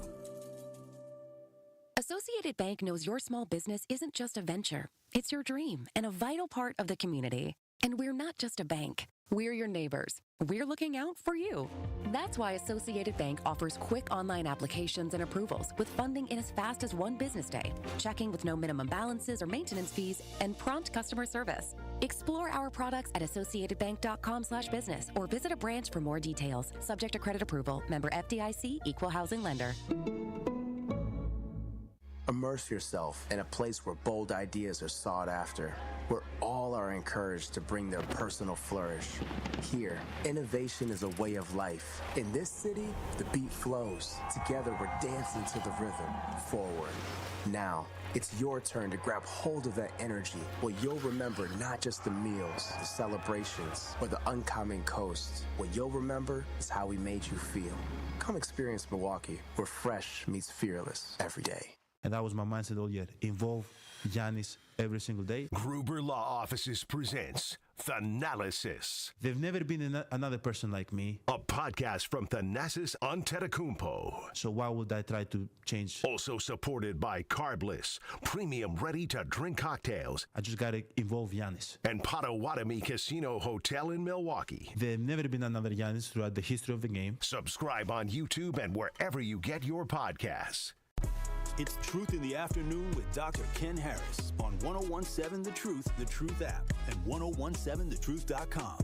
Associated Bank knows your small business isn't just a venture. It's your dream and a vital part of the community. And we're not just a bank. We're your neighbors. We're looking out for you. That's why Associated Bank offers quick online applications and approvals with funding in as fast as 1 business day, checking with no minimum balances or maintenance fees, and prompt customer service. Explore our products at associatedbank.com/business or visit a branch for more details. Subject to credit approval. Member FDIC, Equal Housing Lender. Immerse yourself in a place where bold ideas are sought after, where all are encouraged to bring their personal flourish. Here, innovation is a way of life. In this city, the beat flows. Together, we're dancing to the rhythm. Forward. Now, it's your turn to grab hold of that energy where you'll remember not just the meals, the celebrations, or the uncommon coast. What you'll remember is how we made you feel. Come experience Milwaukee, where fresh meets fearless every day. And that was my mindset all year. Involve Giannis every single day. Gruber Law Offices presents Thanalysis. There've never been another person like me. A podcast from Thanasis Antetokounmpo. So why would I try to change? Also supported by Carbless, premium ready-to-drink cocktails. I just got to involve Giannis. And Potawatomi Casino Hotel in Milwaukee. There've never been another Giannis throughout the history of the game. Subscribe on YouTube and wherever you get your podcasts. It's Truth in the Afternoon with Dr. Ken Harris on 1017 The Truth app, and 1017thetruth.com.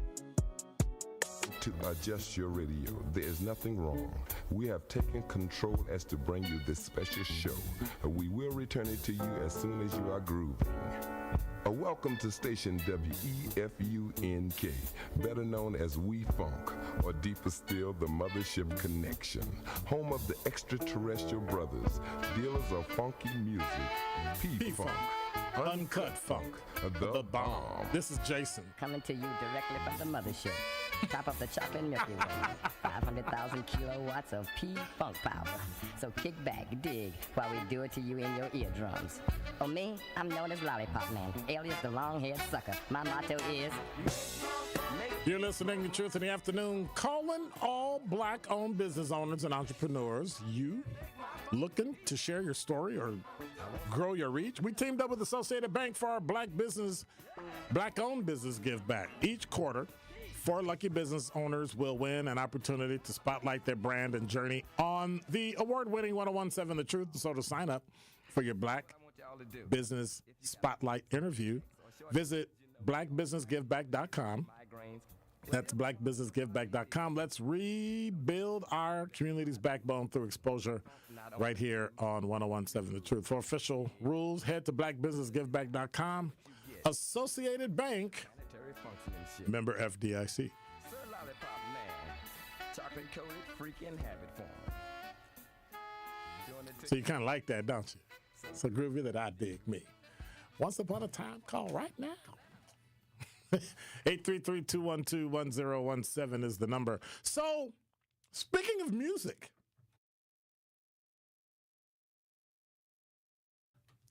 To adjust your radio, there is nothing wrong. We have taken control as to bring you this special show. We will return it to you as soon as you are grooving. Welcome to station WEFUNK, better known as We Funk, or deeper still, the Mothership Connection, home of the extraterrestrial brothers, dealers of funky music, P-Funk, Uncut Funk, the bomb. This is Jason. Coming to you directly from the Mothership. Top of the chocolate Milky Way. 500,000 kilowatts of P-Funk power. So kick back, dig, while we do it to you in your eardrums. For me, I'm known as Lollipop Man, alias the long-haired sucker. My motto is... You're listening to Truth in the Afternoon, calling all black-owned business owners and entrepreneurs. You looking to share your story or grow your reach? We teamed up with Associated Bank for our black-owned business give back. Each quarter, 4 lucky business owners will win an opportunity to spotlight their brand and journey on the award-winning 1017 The Truth. So to sign up for your Black Business Spotlight interview, visit blackbusinessgiveback.com. That's blackbusinessgiveback.com. Let's rebuild our community's backbone through exposure right here on 1017 The Truth. For official rules, head to blackbusinessgiveback.com. Associated Bank, member FDIC. So you kind of like that, don't you? So groovy that I dig me. Once upon a time, call right now. 833-212-1017 is the number. So, speaking of music,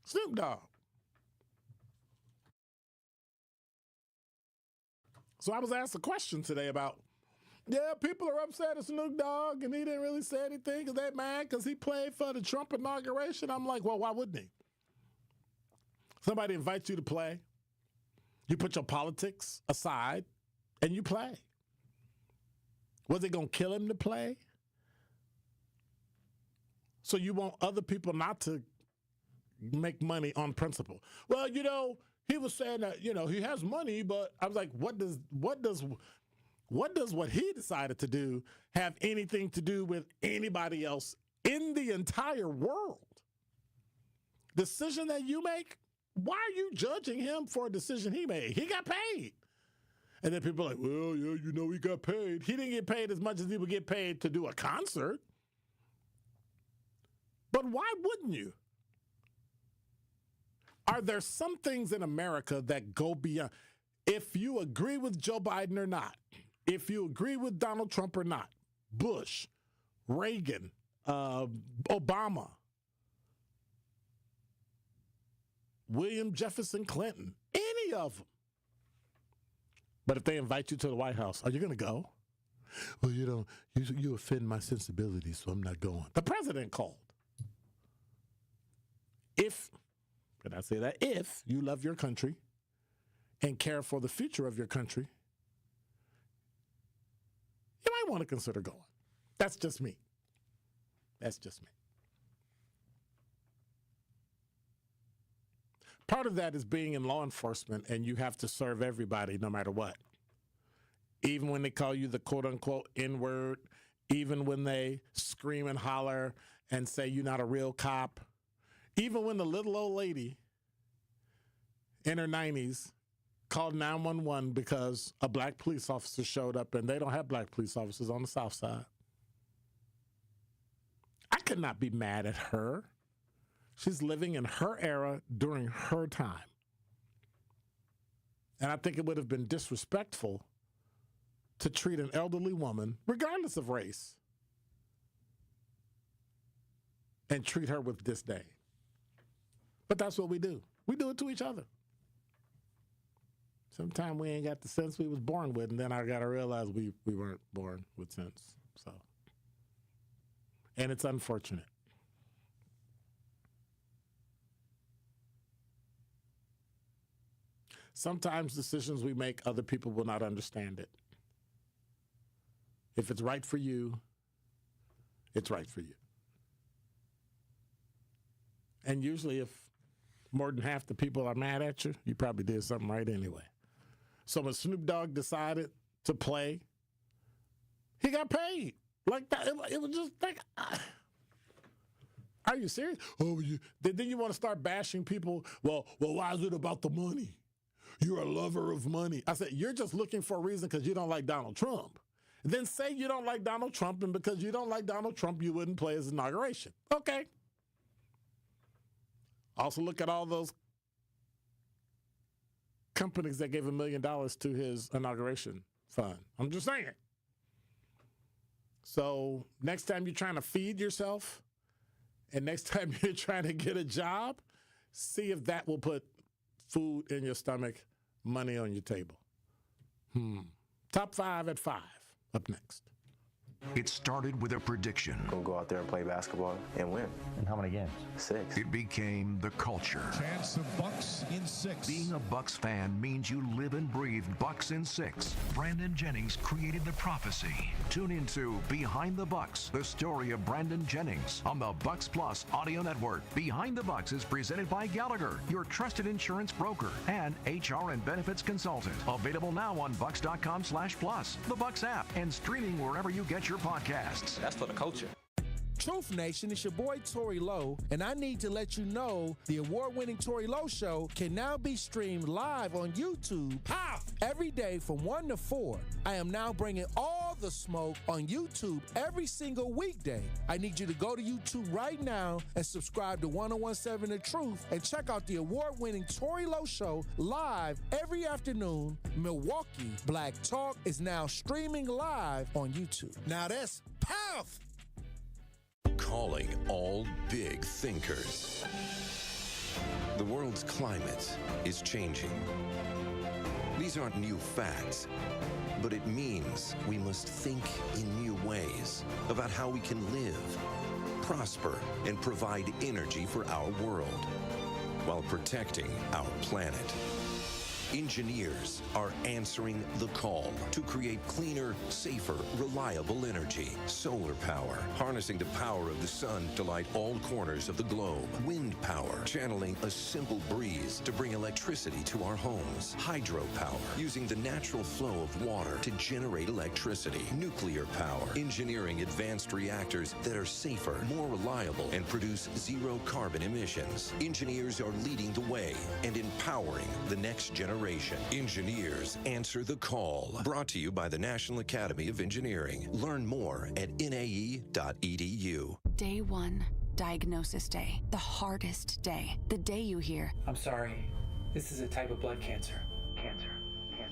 Snoop Dogg. So I was asked a question today about, people are upset at Snoop Dogg and he didn't really say anything because they're mad because he played for the Trump inauguration. I'm like, well, why wouldn't he? Somebody invites you to play. You put your politics aside and you play. Was it going to kill him to play? So you want other people not to make money on principle. Well, he was saying that, he has money, but I was like, what does what he decided to do have anything to do with anybody else in the entire world? Decision that you make, why are you judging him for a decision he made? He got paid. And then people are like, well, yeah, he got paid. He didn't get paid as much as he would get paid to do a concert. But why wouldn't you? Are there some things in America that go beyond? If you agree with Joe Biden or not, if you agree with Donald Trump or not, Bush, Reagan, Obama, William Jefferson Clinton, any of them. But if they invite you to the White House, are you going to go? Well, you offend my sensibilities, so I'm not going. The president called. If you love your country and care for the future of your country, you might want to consider going. That's just me. Part of that is being in law enforcement, and you have to serve everybody no matter what. Even when they call you the quote-unquote N-word, even when they scream and holler and say you're not a real cop, even when the little old lady in her 90s called 911 because a black police officer showed up, and they don't have black police officers on the South Side. I could not be mad at her. She's living in her era during her time. And I think it would have been disrespectful to treat an elderly woman, regardless of race, and treat her with disdain. But that's what we do. We do it to each other. Sometimes we ain't got the sense we was born with, and then I got to realize we weren't born with sense. So, and it's unfortunate. Sometimes decisions we make, other people will not understand it. If it's right for you, it's right for you. And usually if more than half the people are mad at you, you probably did something right anyway. So when Snoop Dogg decided to play, he got paid. Like that. It was just like, are you serious? Oh, then you want to start bashing people. Well, why is it about the money? You're a lover of money. I said, you're just looking for a reason because you don't like Donald Trump. Then say you don't like Donald Trump, and because you don't like Donald Trump, you wouldn't play his inauguration. Okay. Also look at all those companies that gave $1 million to his inauguration fund. I'm just saying. So next time you're trying to feed yourself, and next time you're trying to get a job, see if that will put food in your stomach, money on your table. Top 5 at 5. Up next. It started with a prediction. Gonna go out there and play basketball and win. And how many games? 6. It became the culture. Chance of Bucks in 6. Being a Bucks fan means you live and breathe Bucks in 6. Brandon Jennings created the prophecy. Tune into Behind the Bucks, the story of Brandon Jennings on the Bucks Plus audio network. Behind the Bucks is presented by Gallagher, your trusted insurance broker and HR and benefits consultant. Available now on bucks.com/plus, the Bucks app, and streaming wherever you get your podcasts. That's for the culture. Truth Nation, it's your boy Tory Lowe, and I need to let you know the award-winning Tory Lowe Show can now be streamed live on YouTube every day from 1 to 4. I am now bringing all the smoke on YouTube every single weekday. I need you to go to YouTube right now and subscribe to 1017 The Truth and check out the award-winning Tory Lowe Show live every afternoon. Milwaukee Black Talk is now streaming live on YouTube. Now that's powerful. Calling all big thinkers. The world's climate is changing. These aren't new facts, but it means we must think in new ways about how we can live, prosper, and provide energy for our world while protecting our planet. Engineers are answering the call to create cleaner, safer, reliable energy. Solar power, harnessing the power of the sun to light all corners of the globe. Wind power, channeling a simple breeze to bring electricity to our homes. Hydropower, using the natural flow of water to generate electricity. Nuclear power, engineering advanced reactors that are safer, more reliable, and produce zero carbon emissions. Engineers are leading the way and empowering the next generation. Engineers answer the call. Brought to you by the National Academy of Engineering. Learn more at nae.edu. Day 1. diagnosis day, the hardest day, the day you hear, I'm sorry, this is a type of blood cancer.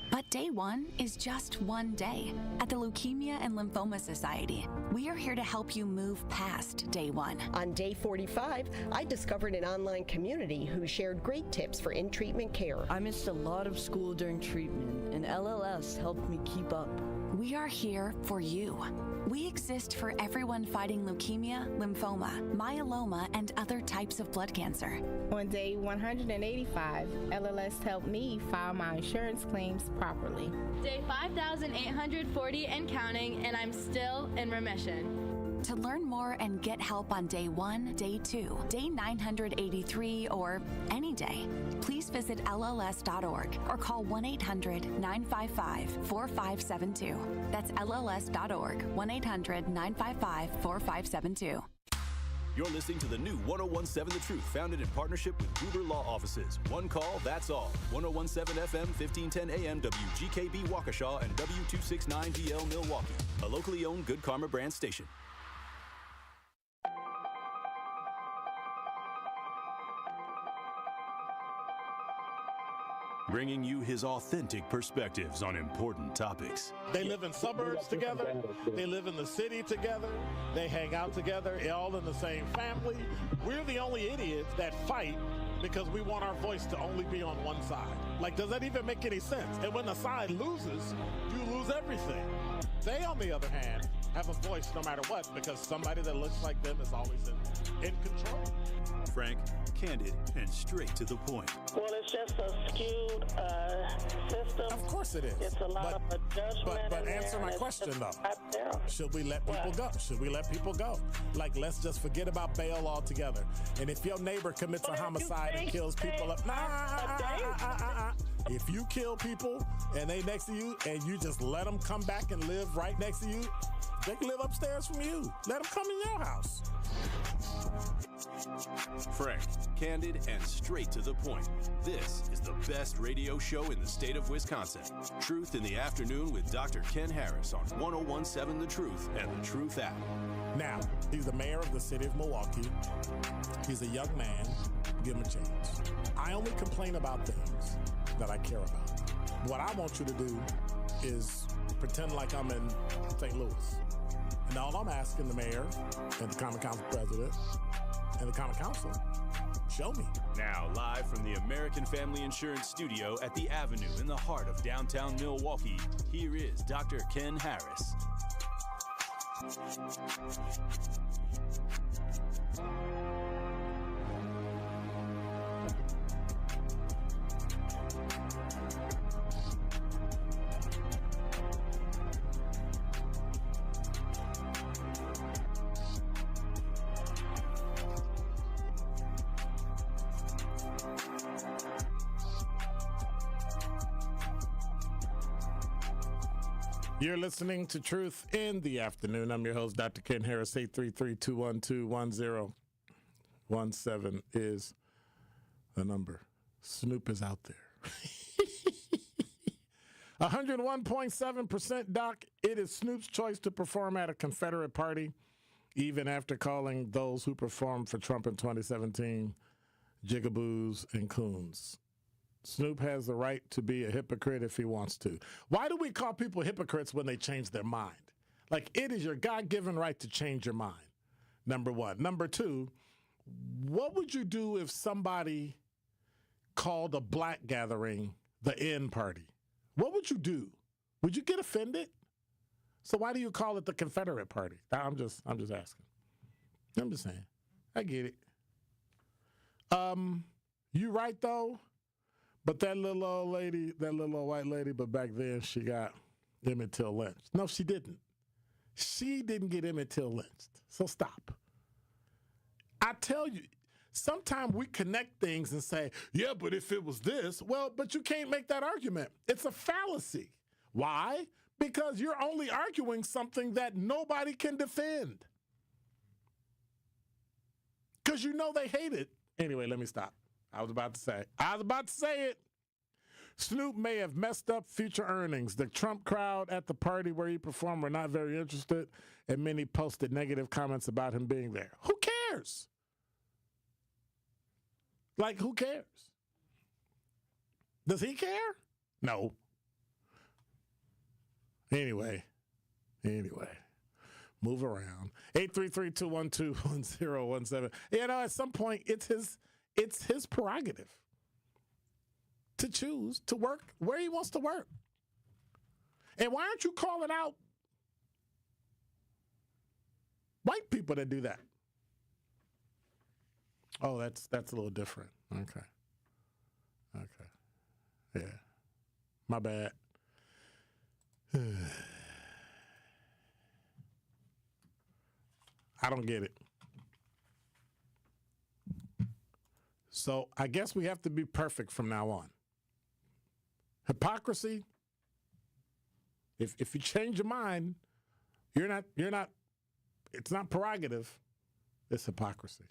But day one is just one day. At the Leukemia and Lymphoma Society, we are here to help you move past day one. On day 45, I discovered an online community who shared great tips for in-treatment care. I missed a lot of school during treatment, and LLS helped me keep up. We are here for you. We exist for everyone fighting leukemia, lymphoma, myeloma, and other types of blood cancer. On day 185, LLS helped me file my insurance claims properly. Day 5,840 and counting, and I'm still in remission. To learn more and get help on day 1, day 2, day 983, or any day, please visit LLS.org or call 1-800-955-4572. That's LLS.org, 1-800-955-4572. You're listening to the new 1017 The Truth, founded in partnership with Gruber Law Offices. One call, that's all. 1017 FM, 1510 AM, WGKB Waukesha, and W269DL Milwaukee. A locally owned Good Karma brand station. Bringing you his authentic perspectives on important topics. They live in suburbs together. They live in the city together. They hang out together, all in the same family. We're the only idiots that fight because we want our voice to only be on one side. Like, does that even make any sense? And when the side loses, you lose everything. They, on the other hand, have a voice no matter what because somebody that looks like them is always in control. Frank, candid, and straight to the point. Well, it's just a skewed system. Of course it is. It's a lot of judgment. But answer my question, though. Should we let people go? Should we let people go? Like, let's just forget about bail altogether. And if your neighbor commits a homicide and kills people up, if you kill people and they next to you and you just let them come back and live right next to you, they can live upstairs from you. Let them come in your house. Frank, candid, and straight to the point. This is the best radio show in the state of Wisconsin. Truth in the Afternoon with Dr. Ken Harris on 1017 The Truth and The Truth app. Now, he's the mayor of the city of Milwaukee. He's a young man. Give him a chance. I only complain about things that I care about. What I want you to do is pretend like I'm in St. Louis. And all I'm asking the mayor and the Common Council president and the Common Council, show me. Now, live from the American Family Insurance Studio at the Avenue in the heart of downtown Milwaukee, here is Dr. Ken Harris. You're listening to Truth in the Afternoon. I'm your host, Dr. Ken Harris. 833-212-1017 is the number. Snoop is out there. 101.7%, Doc. It is Snoop's choice to perform at a Confederate party, even after calling those who performed for Trump in 2017 jigaboos and coons. Snoop has the right to be a hypocrite if he wants to. Why do we call people hypocrites when they change their mind? Like, it is your God-given right to change your mind, number one. Number two, what would you do if somebody called a black gathering the N party? What would you do? Would you get offended? So why do you call it the Confederate Party? I'm just asking. I'm just saying. I get it. You right, though. But that little old lady, that little old white lady, but back then she got Emmett Till lynched. No, she didn't. She didn't get Emmett Till lynched. So stop. I tell you, sometimes we connect things and say, yeah, but if it was this, well, but you can't make that argument. It's a fallacy. Why? Because you're only arguing something that nobody can defend. Because you know they hate it. Anyway, let me stop. I was about to say it. Snoop may have messed up future earnings. The Trump crowd at the party where he performed were not very interested, and many posted negative comments about him being there. Who cares? Like, who cares? Does he care? No. Anyway. Move around. 833-212-1017. At some point, it's his prerogative to choose to work where he wants to work. And why aren't you calling out white people that do that? Oh, that's a little different. Okay. Yeah. My bad. I don't get it. So I guess we have to be perfect from now on. Hypocrisy. If you change your mind, you're not, it's not prerogative, it's hypocrisy.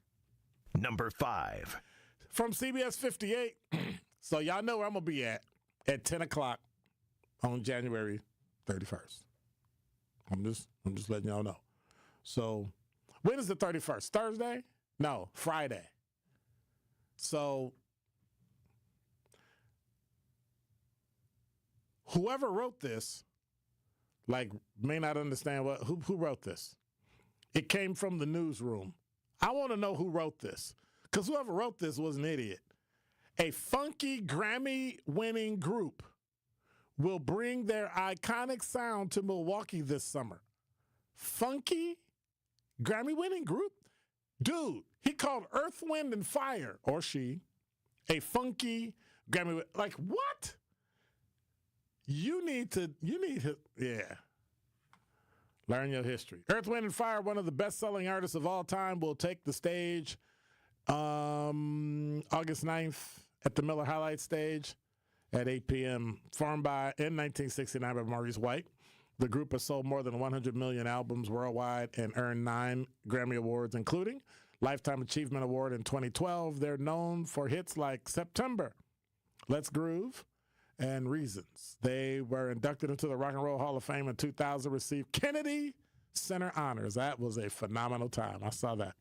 Number 5. From CBS 58, so y'all know where I'm going to be at 10 o'clock on January 31st. I'm just letting y'all know. So when is the 31st? Thursday? No, Friday. So whoever wrote this, may not understand who wrote this. It came from the newsroom. I want to know who wrote this, because whoever wrote this was an idiot. A funky Grammy-winning group will bring their iconic sound to Milwaukee this summer. Funky Grammy-winning group? Dude, he called Earth, Wind, and Fire, or she, a funky Grammy. Like, what? Yeah. Learn your history. Earth, Wind, and Fire, one of the best-selling artists of all time, will take the stage August 9th at the Miller High Light stage at 8 p.m. Formed in 1969 by Maurice White. The group has sold more than 100 million albums worldwide and earned 9 Grammy Awards, including Lifetime Achievement Award in 2012. They're known for hits like September, Let's Groove, and Reasons. They were inducted into the Rock and Roll Hall of Fame in 2000, received Kennedy Center honors. That was a phenomenal time. I saw that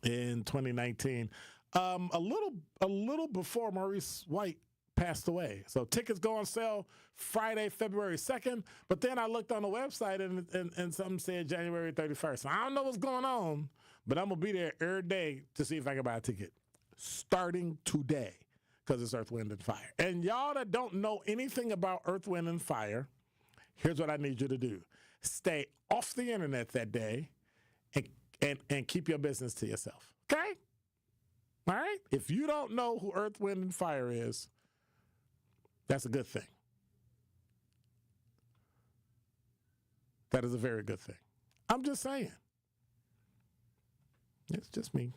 in 2019. A little before Maurice White passed away. So tickets go on sale Friday, February 2nd. But then I looked on the website and something said January 31st. So I don't know what's going on, but I'm going to be there every day to see if I can buy a ticket starting today, because it's Earth, Wind, and Fire. And y'all that don't know anything about Earth, Wind, and Fire, here's what I need you to do. Stay off the internet that day and keep your business to yourself. Okay? All right? If you don't know who Earth, Wind, and Fire is, that's a good thing. That is a very good thing. I'm just saying. It's just me.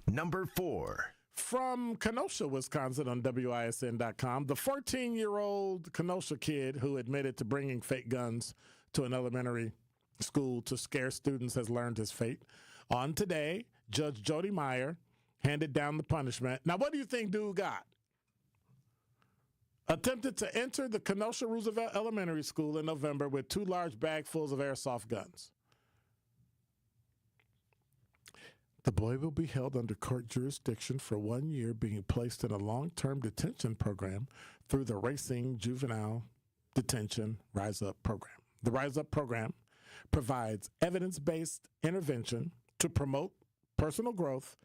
Number 4. From Kenosha, Wisconsin on WISN.com, the 14-year-old Kenosha kid who admitted to bringing fake guns to an elementary school to scare students has learned his fate. On today, Judge Jody Meyer handed down the punishment. Now, what do you think dude got? Attempted to enter the Kenosha Roosevelt Elementary School in November with 2 large bagfuls of airsoft guns. The boy will be held under court jurisdiction for 1 year, being placed in a long-term detention program through the Racing Juvenile Detention Rise Up program. The Rise Up program provides evidence-based intervention to promote personal growth,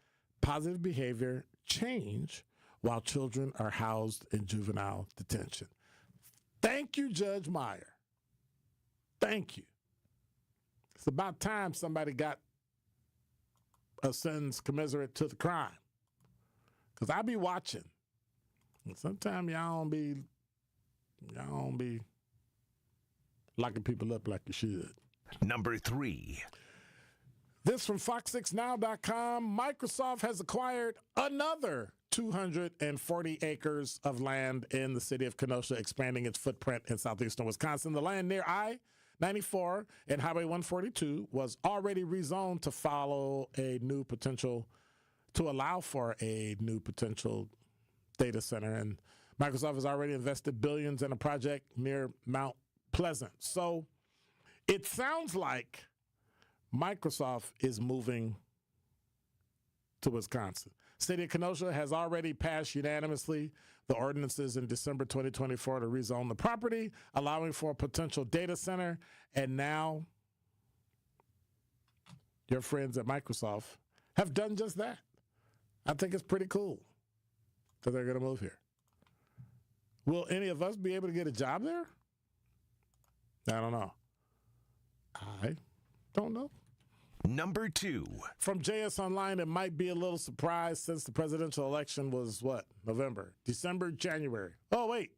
positive behavior, change, while children are housed in juvenile detention. Thank you, Judge Meyer. Thank you. It's about time somebody got a sentence commensurate to the crime. Because I be watching. And sometimes y'all don't be locking people up like you should. Number 3. This from Fox6Now.com. Microsoft has acquired another 240 acres of land in the city of Kenosha, expanding its footprint in southeastern Wisconsin. The land near I-94 and Highway 142 was already rezoned to allow for a new potential data center. And Microsoft has already invested billions in a project near Mount Pleasant. So it sounds like Microsoft is moving to Wisconsin. City of Kenosha has already passed unanimously the ordinances in December 2024 to rezone the property, allowing for a potential data center. And now your friends at Microsoft have done just that. I think it's pretty cool that they're going to move here. Will any of us be able to get a job there? I don't know. I don't know. Number 2. From JS Online, it might be a little surprise since the presidential election was what? November, December, January. Oh, wait.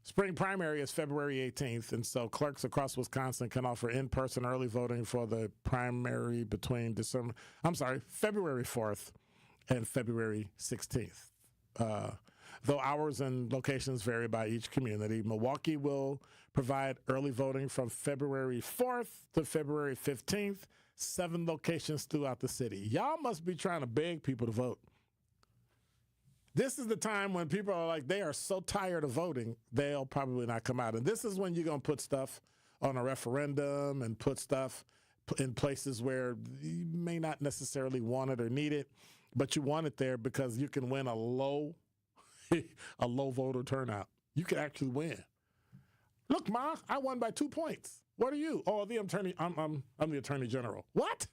Spring primary is February 18th, and so clerks across Wisconsin can offer in-person early voting for the primary between February 4th and February 16th. Though hours and locations vary by each community, Milwaukee will provide early voting from February 4th to February 15th, 7 locations throughout the city. Y'all must be trying to beg people to vote. This is the time when people are like, they are so tired of voting, they'll probably not come out. And this is when you're going to put stuff on a referendum and put stuff in places where you may not necessarily want it or need it, but you want it there because you can win a low voter turnout. You can actually win. Look, Ma, I won by 2 points. What are you? Oh, the attorney. I'm the attorney general. What?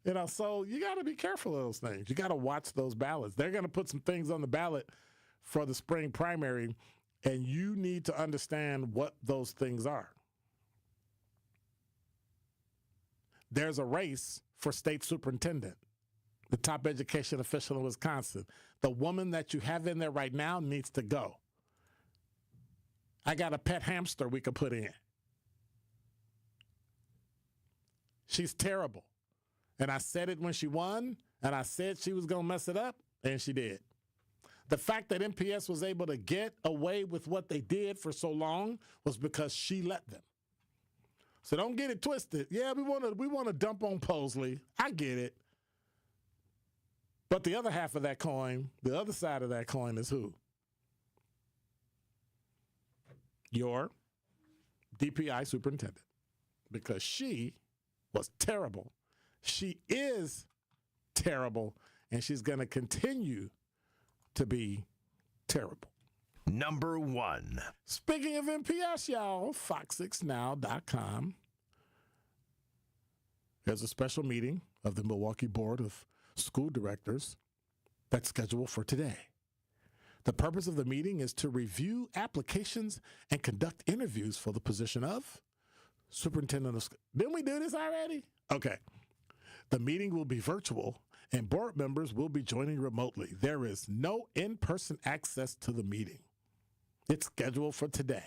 You know, so you got to be careful of those things. You got to watch those ballots. They're going to put some things on the ballot for the spring primary, and you need to understand what those things are. There's a race for state superintendent, the top education official in Wisconsin. The woman that you have in there right now needs to go. I got a pet hamster we could put in. She's terrible. And I said it when she won, and I said she was going to mess it up, and she did. The fact that MPS was able to get away with what they did for so long was because she let them. So don't get it twisted. Yeah, we want to dump on Posley. I get it. But the other half of that coin, the other side of that coin is who? Your DPI superintendent. Because she was terrible. She is terrible, and she's going to continue to be terrible. Number 1. Speaking of MPS, y'all, fox6now.com. There's a special meeting of the Milwaukee Board of School Directors that's scheduled for today. The purpose of the meeting is to review applications and conduct interviews for the position of superintendent of school. Didn't we do this already? Okay. The meeting will be virtual, and board members will be joining remotely. There is no in-person access to the meeting. It's scheduled for today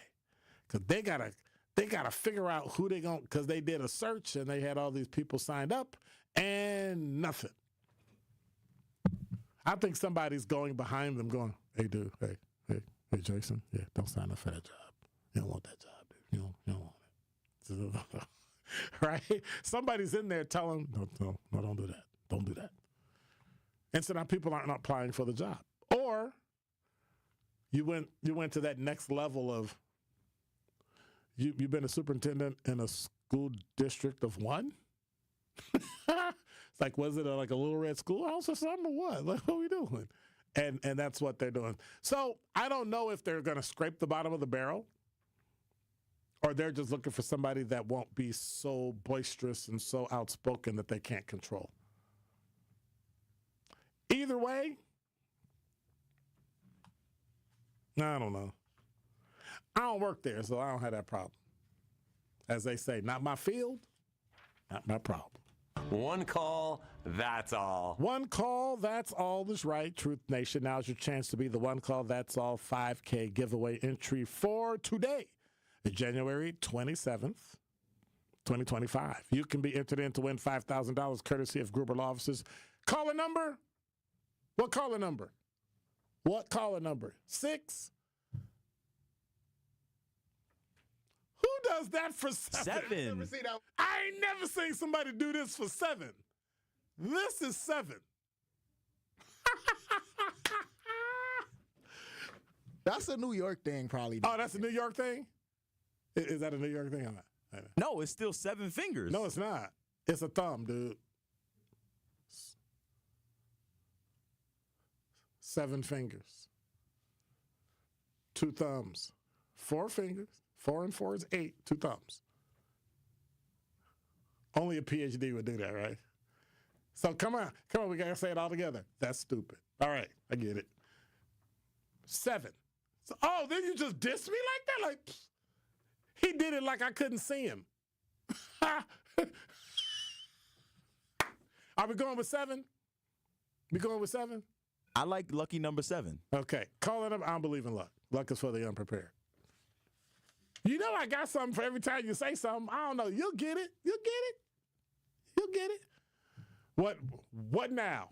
because they gotta figure out who they going, because they did a search and they had all these people signed up and nothing. I think somebody's going behind them going, hey, dude, hey, Jason, yeah, don't sign up for that job. You don't want that job, dude. You don't want it. Right? Somebody's in there telling, no, don't do that. Don't do that. And so now people aren't applying for the job. Or you went to that next level of, you've been a superintendent in a school district of 1? It's like, was it like a little red schoolhouse or something or what? Like, what are we doing? And that's what they're doing. So I don't know if they're going to scrape the bottom of the barrel or they're just looking for somebody that won't be so boisterous and so outspoken that they can't control. Either way, I don't know. I don't work there, so I don't have that problem. As they say, not my field, not my problem. One call, that's all. One call, that's all is right, Truth Nation. Now's your chance to be the One Call, That's All 5K giveaway entry for today, January 27th, 2025. You can be entered in to win $5,000 courtesy of Gruber Law Offices. Caller number? What caller number? What caller number? 6? Who does that for 7? I ain't never seen somebody do this for 7. This is 7. That's a New York thing, probably. Oh, that's a New York thing? Is that a New York thing or not? No, it's still 7 fingers. No, it's not. It's a thumb, dude. 7 fingers. 2 thumbs. 4 fingers. 4 and 4 is 8. 2 thumbs. Only a PhD would do that, right? So come on, we gotta say it all together. That's stupid. All right, I get it. 7. So, then you just diss me like that? Like, he did it like I couldn't see him. Are we going with 7? We going with 7? I like lucky number 7. Okay, call it up. I don't believe in luck. Luck is for the unprepared. You know I got something for every time you say something. I don't know. You'll get it. You'll get it. You'll get it. What now?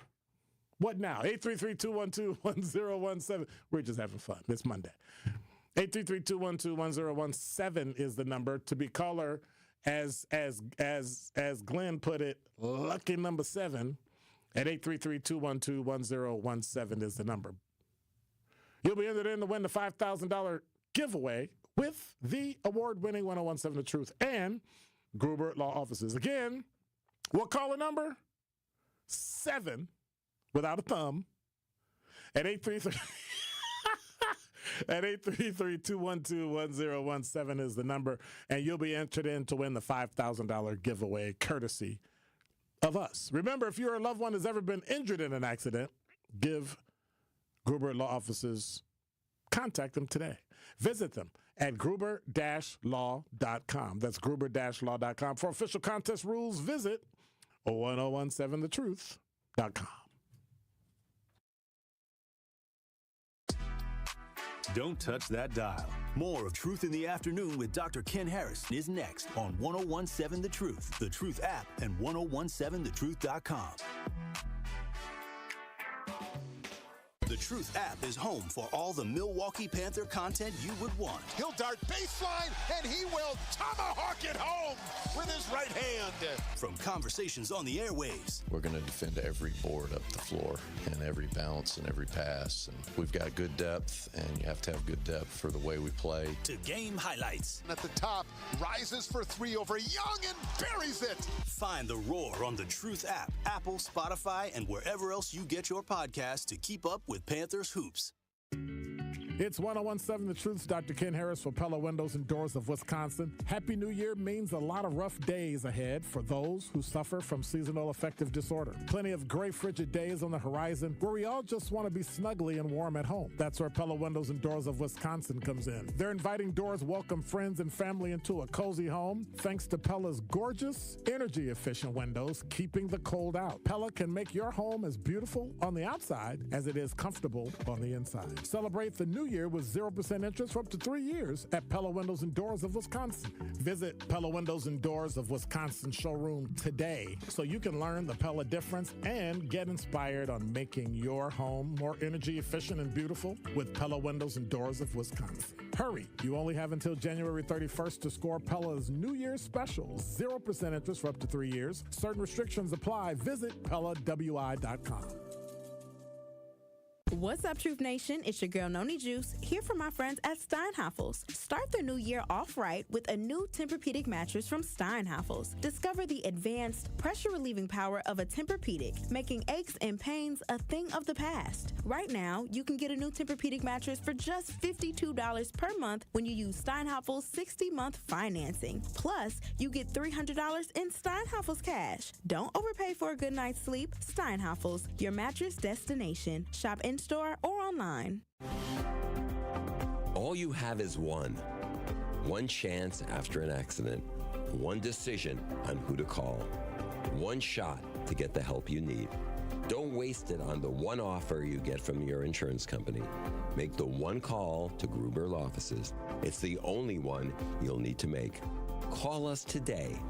What now? 833-212-1017. We're just having fun. It's Monday. 833-212-1017 is the number to be caller. As Glenn put it, lucky number 7 at 833-212-1017 is the number. You'll be entered in to win the $5,000 giveaway with the award-winning 1017 The Truth and Gruber Law Offices. Again, what caller number? 7 without a thumb at 833 at 833-212-1017 is the number, and you'll be entered in to win the $5,000 giveaway courtesy of us. Remember, if your loved one has ever been injured in an accident, give Gruber Law Offices, contact them today. Visit them at gruber-law.com. That's gruber-law.com. For official contest rules, visit 1017thetruth.com. Don't touch that dial. More of Truth in the Afternoon with Dr. Ken Harris is next on 1017 The Truth, The Truth app, and 1017thetruth.com. The Truth app is home for all the Milwaukee Panther content you would want. He'll dart baseline, and he will tomahawk it home with his right hand. From conversations on the airwaves. We're going to defend every board up the floor and every bounce and every pass. And we've got good depth, and you have to have good depth for the way we play. To game highlights. At the top, rises for 3 over Young and buries it. Find The Roar on the Truth app, Apple, Spotify, and wherever else you get your podcasts to keep up with Panthers hoops. It's 1017 The Truth's Dr. Ken Harris for Pella Windows and Doors of Wisconsin. Happy New Year means a lot of rough days ahead for those who suffer from seasonal affective disorder. Plenty of gray, frigid days on the horizon where we all just want to be snugly and warm at home. That's where Pella Windows and Doors of Wisconsin comes in. Their inviting doors welcome friends and family into a cozy home thanks to Pella's gorgeous, energy-efficient windows, keeping the cold out. Pella can make your home as beautiful on the outside as it is comfortable on the inside. Celebrate the new year with 0% interest for up to 3 years at Pella Windows and Doors of Wisconsin. Visit Pella Windows and Doors of Wisconsin showroom today so you can learn the Pella difference and get inspired on making your home more energy efficient and beautiful with Pella Windows and Doors of Wisconsin. Hurry, you only have until January 31st to score Pella's New Year's special. 0% interest for up to 3 years. Certain restrictions apply. Visit PellaWI.com. What's up, Truth Nation? It's your girl, Noni Juice, here for my friends at Steinhafels. Start the new year off right with a new Tempur-Pedic mattress from Steinhafels. Discover the advanced, pressure-relieving power of a Tempur-Pedic, making aches and pains a thing of the past. Right now, you can get a new Tempur-Pedic mattress for just $52 per month when you use Steinhafels' 60-month financing. Plus, you get $300 in Steinhafels cash. Don't overpay for a good night's sleep. Steinhafels, your mattress destination. Shop in-store or online. All you have is one chance after an accident, one decision on who to call, one shot to get the help you need. Don't waste it on the one offer you get from your insurance company. Make the one call to Gruber Law Offices. It's the only one you'll need to make. Call us today.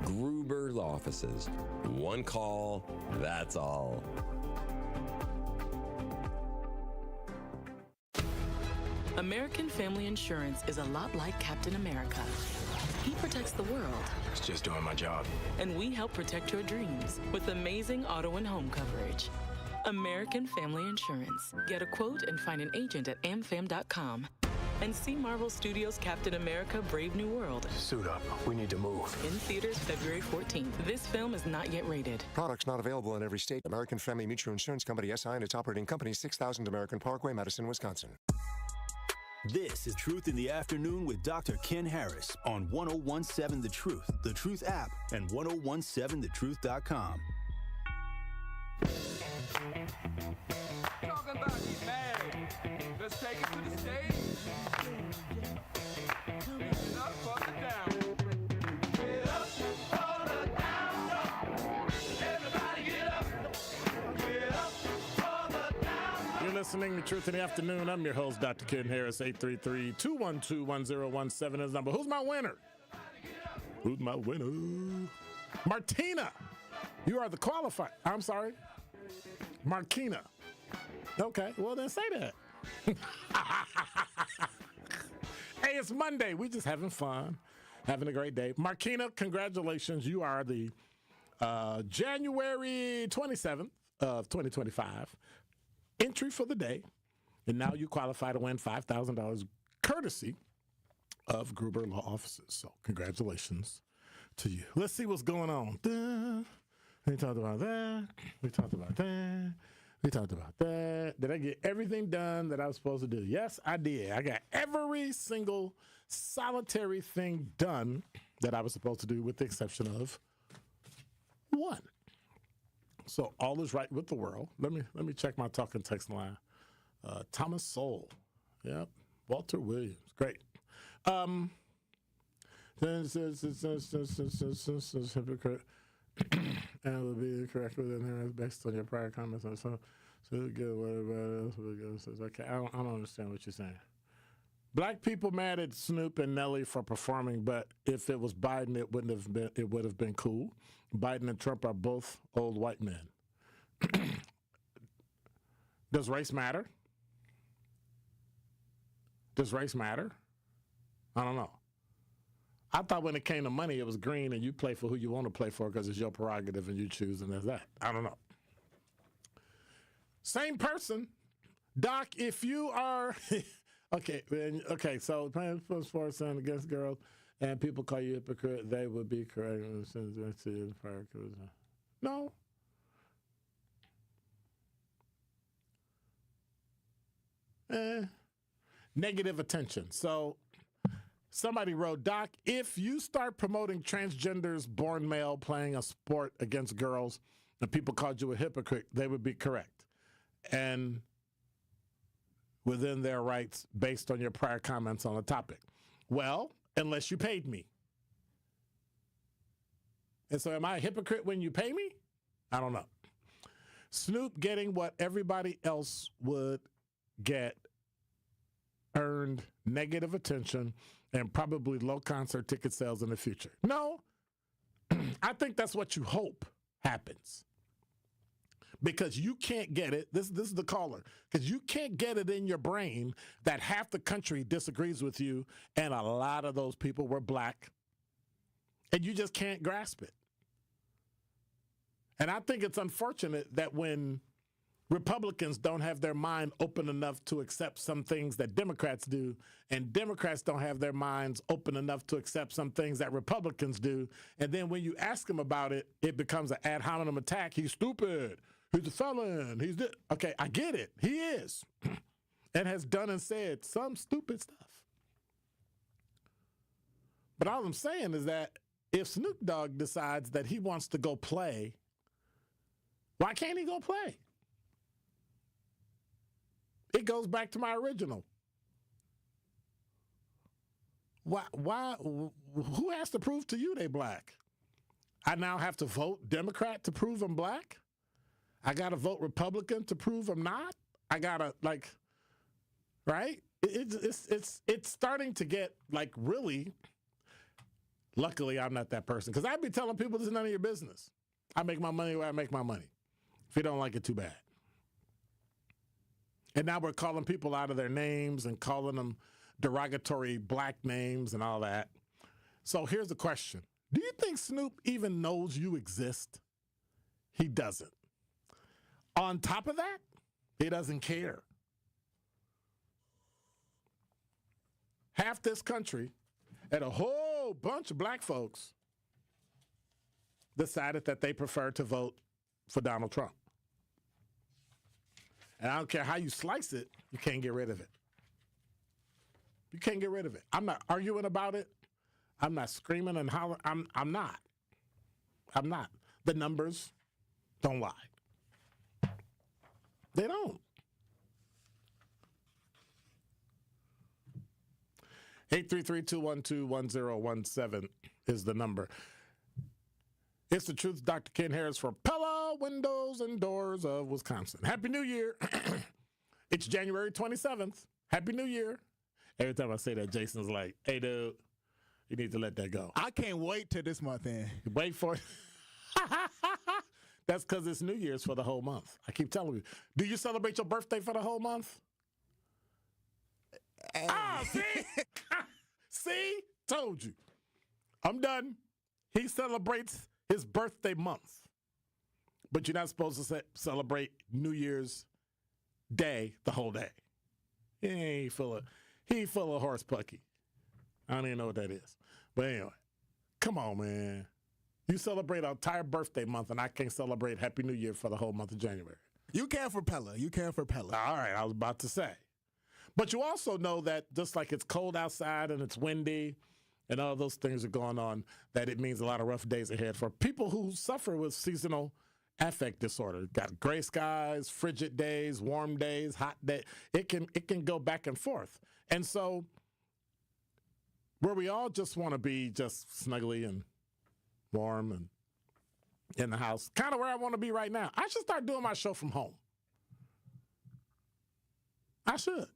Gruber Law Offices. One call, that's all. American Family Insurance is a lot like Captain America. He protects the world. It's just doing my job. And we help protect your dreams with amazing auto and home coverage. American Family Insurance. Get a quote and find an agent at amfam.com. and see Marvel Studios' Captain America: Brave New World. Suit up. We need to move. In theaters February 14th. This film is not yet rated. Products not available in every state. American Family Mutual Insurance Company, SI, and its operating company, 6000 American Parkway, Madison, Wisconsin. This is Truth in the Afternoon with Dr. Ken Harris on 1017 The Truth app, and 1017thetruth.com. Talking about you married. Let's take it to the stage. Get up for the down. Get up for the down dog. Everybody get up. Get up for the down dog. You're listening to Truth in the Afternoon. I'm your host, Dr. Ken Harris. 833-212-1017 is the number. Who's my winner? Who's my winner? Martina. You are the qualified. I'm sorry. Markina. Okay, well then say that. Hey, it's Monday. We just having fun, having a great day. Markina, congratulations. You are the January 27th of 2025 entry for the day. And now you qualify to win $5,000 courtesy of Gruber Law Offices. So congratulations to you. Let's see what's going on. We talked about that. We talked about that. We talked about that. Did I get everything done that I was supposed to do? Yes, I did. I got every single solitary thing done that I was supposed to do, with the exception of one. So all is right with the world. Let me check my talking text line. Thomas Sowell. Yep. Walter Williams. Great. Hypocrite. And it will be correct within there based on your prior comments. So good. What else? Okay, I don't understand what you're saying. Black people mad at Snoop and Nelly for performing, but if it was Biden, it would have been cool. Biden and Trump are both old white men. Does race matter? Does race matter? I don't know. I thought when it came to money, it was green and you play for who you want to play for because it's your prerogative and you choose, and there's that. I don't know. Same person. Doc, if you are... Okay, so playing for sports and against girls and people call you hypocrite, they would be correct. No. Negative attention. So... somebody wrote, Doc, if you start promoting transgenders born male playing a sport against girls and people called you a hypocrite, they would be correct and within their rights based on your prior comments on the topic. Well, unless you paid me. And so am I a hypocrite when you pay me? I don't know. Snoop getting what everybody else would get earned negative attention and probably low concert ticket sales in the future. No, I think that's what you hope happens. Because you can't get it, this is the caller, because you can't get it in your brain that half the country disagrees with you and a lot of those people were black, and you just can't grasp it. And I think it's unfortunate that when Republicans don't have their mind open enough to accept some things that Democrats do, and Democrats don't have their minds open enough to accept some things that Republicans do, and then when you ask them about it, it becomes an ad hominem attack. He's stupid. He's a felon. Okay, I get it. He is. And has done and said some stupid stuff. But all I'm saying is that if Snoop Dogg decides that he wants to go play, why can't he go play? It goes back to my original. Why? Who has to prove to you they black? I now have to vote Democrat to prove I'm black? I got to vote Republican to prove I'm not? I got to, right? It's starting to get, really, luckily I'm not that person. Because I'd be telling people this is none of your business. I make my money where I make my money. If you don't like it, too bad. And now we're calling people out of their names and calling them derogatory black names and all that. So here's the question. Do you think Snoop even knows you exist? He doesn't. On top of that, he doesn't care. half this country and a whole bunch of black folks decided that they prefer to vote for Donald Trump. And I don't care how you slice it, you can't get rid of it. You can't get rid of it. I'm not arguing about it. I'm not screaming and hollering. I'm not. I'm not. The numbers don't lie. They don't. 833-212-1017 is the number. It's the truth, Dr. Ken Harris for Pella Windows and Doors of Wisconsin. Happy New Year. It's January 27th. Happy New Year. Every time I say that, Jason's like, hey, dude, you need to let that go. I can't wait till this month end. Wait for it. That's because it's New Year's for the whole month. I keep telling you. Do you celebrate your birthday for the whole month? Hey. See? See? Told you. I'm done. He celebrates his birthday month. But you're not supposed to celebrate New Year's Day the whole day. He full of horse pucky. I don't even know what that is. But anyway, come on, man. You celebrate our entire birthday month, and I can't celebrate Happy New Year for the whole month of January. You can for Pella. You can for Pella. All right, I was about to say. But you also know that just like it's cold outside and it's windy and all those things are going on, that it means a lot of rough days ahead for people who suffer with seasonal affect disorder. Got gray skies, frigid days, warm days, hot days. It can go back and forth. And so where we all just want to be just snuggly and warm and in the house, kind of where I want to be right now. I should start doing my show from home. I should.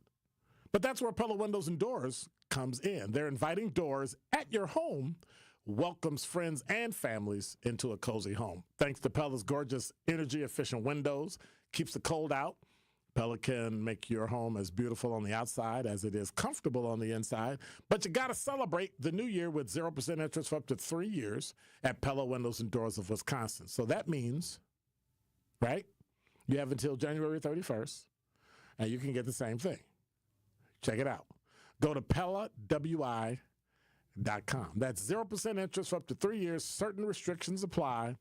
But that's where Pella Windows and Doors comes in. They're inviting doors at your home, welcomes friends and families into a cozy home. Thanks to Pella's gorgeous energy-efficient windows, keeps the cold out. Pella can make your home as beautiful on the outside as it is comfortable on the inside. But you got to celebrate the new year with 0% interest for up to 3 years at Pella Windows and Doors of Wisconsin. So that means, right, you have until January 31st, and you can get the same thing. Check it out. Go to PellaWI.com. That's 0% interest for up to 3 years. Certain restrictions apply,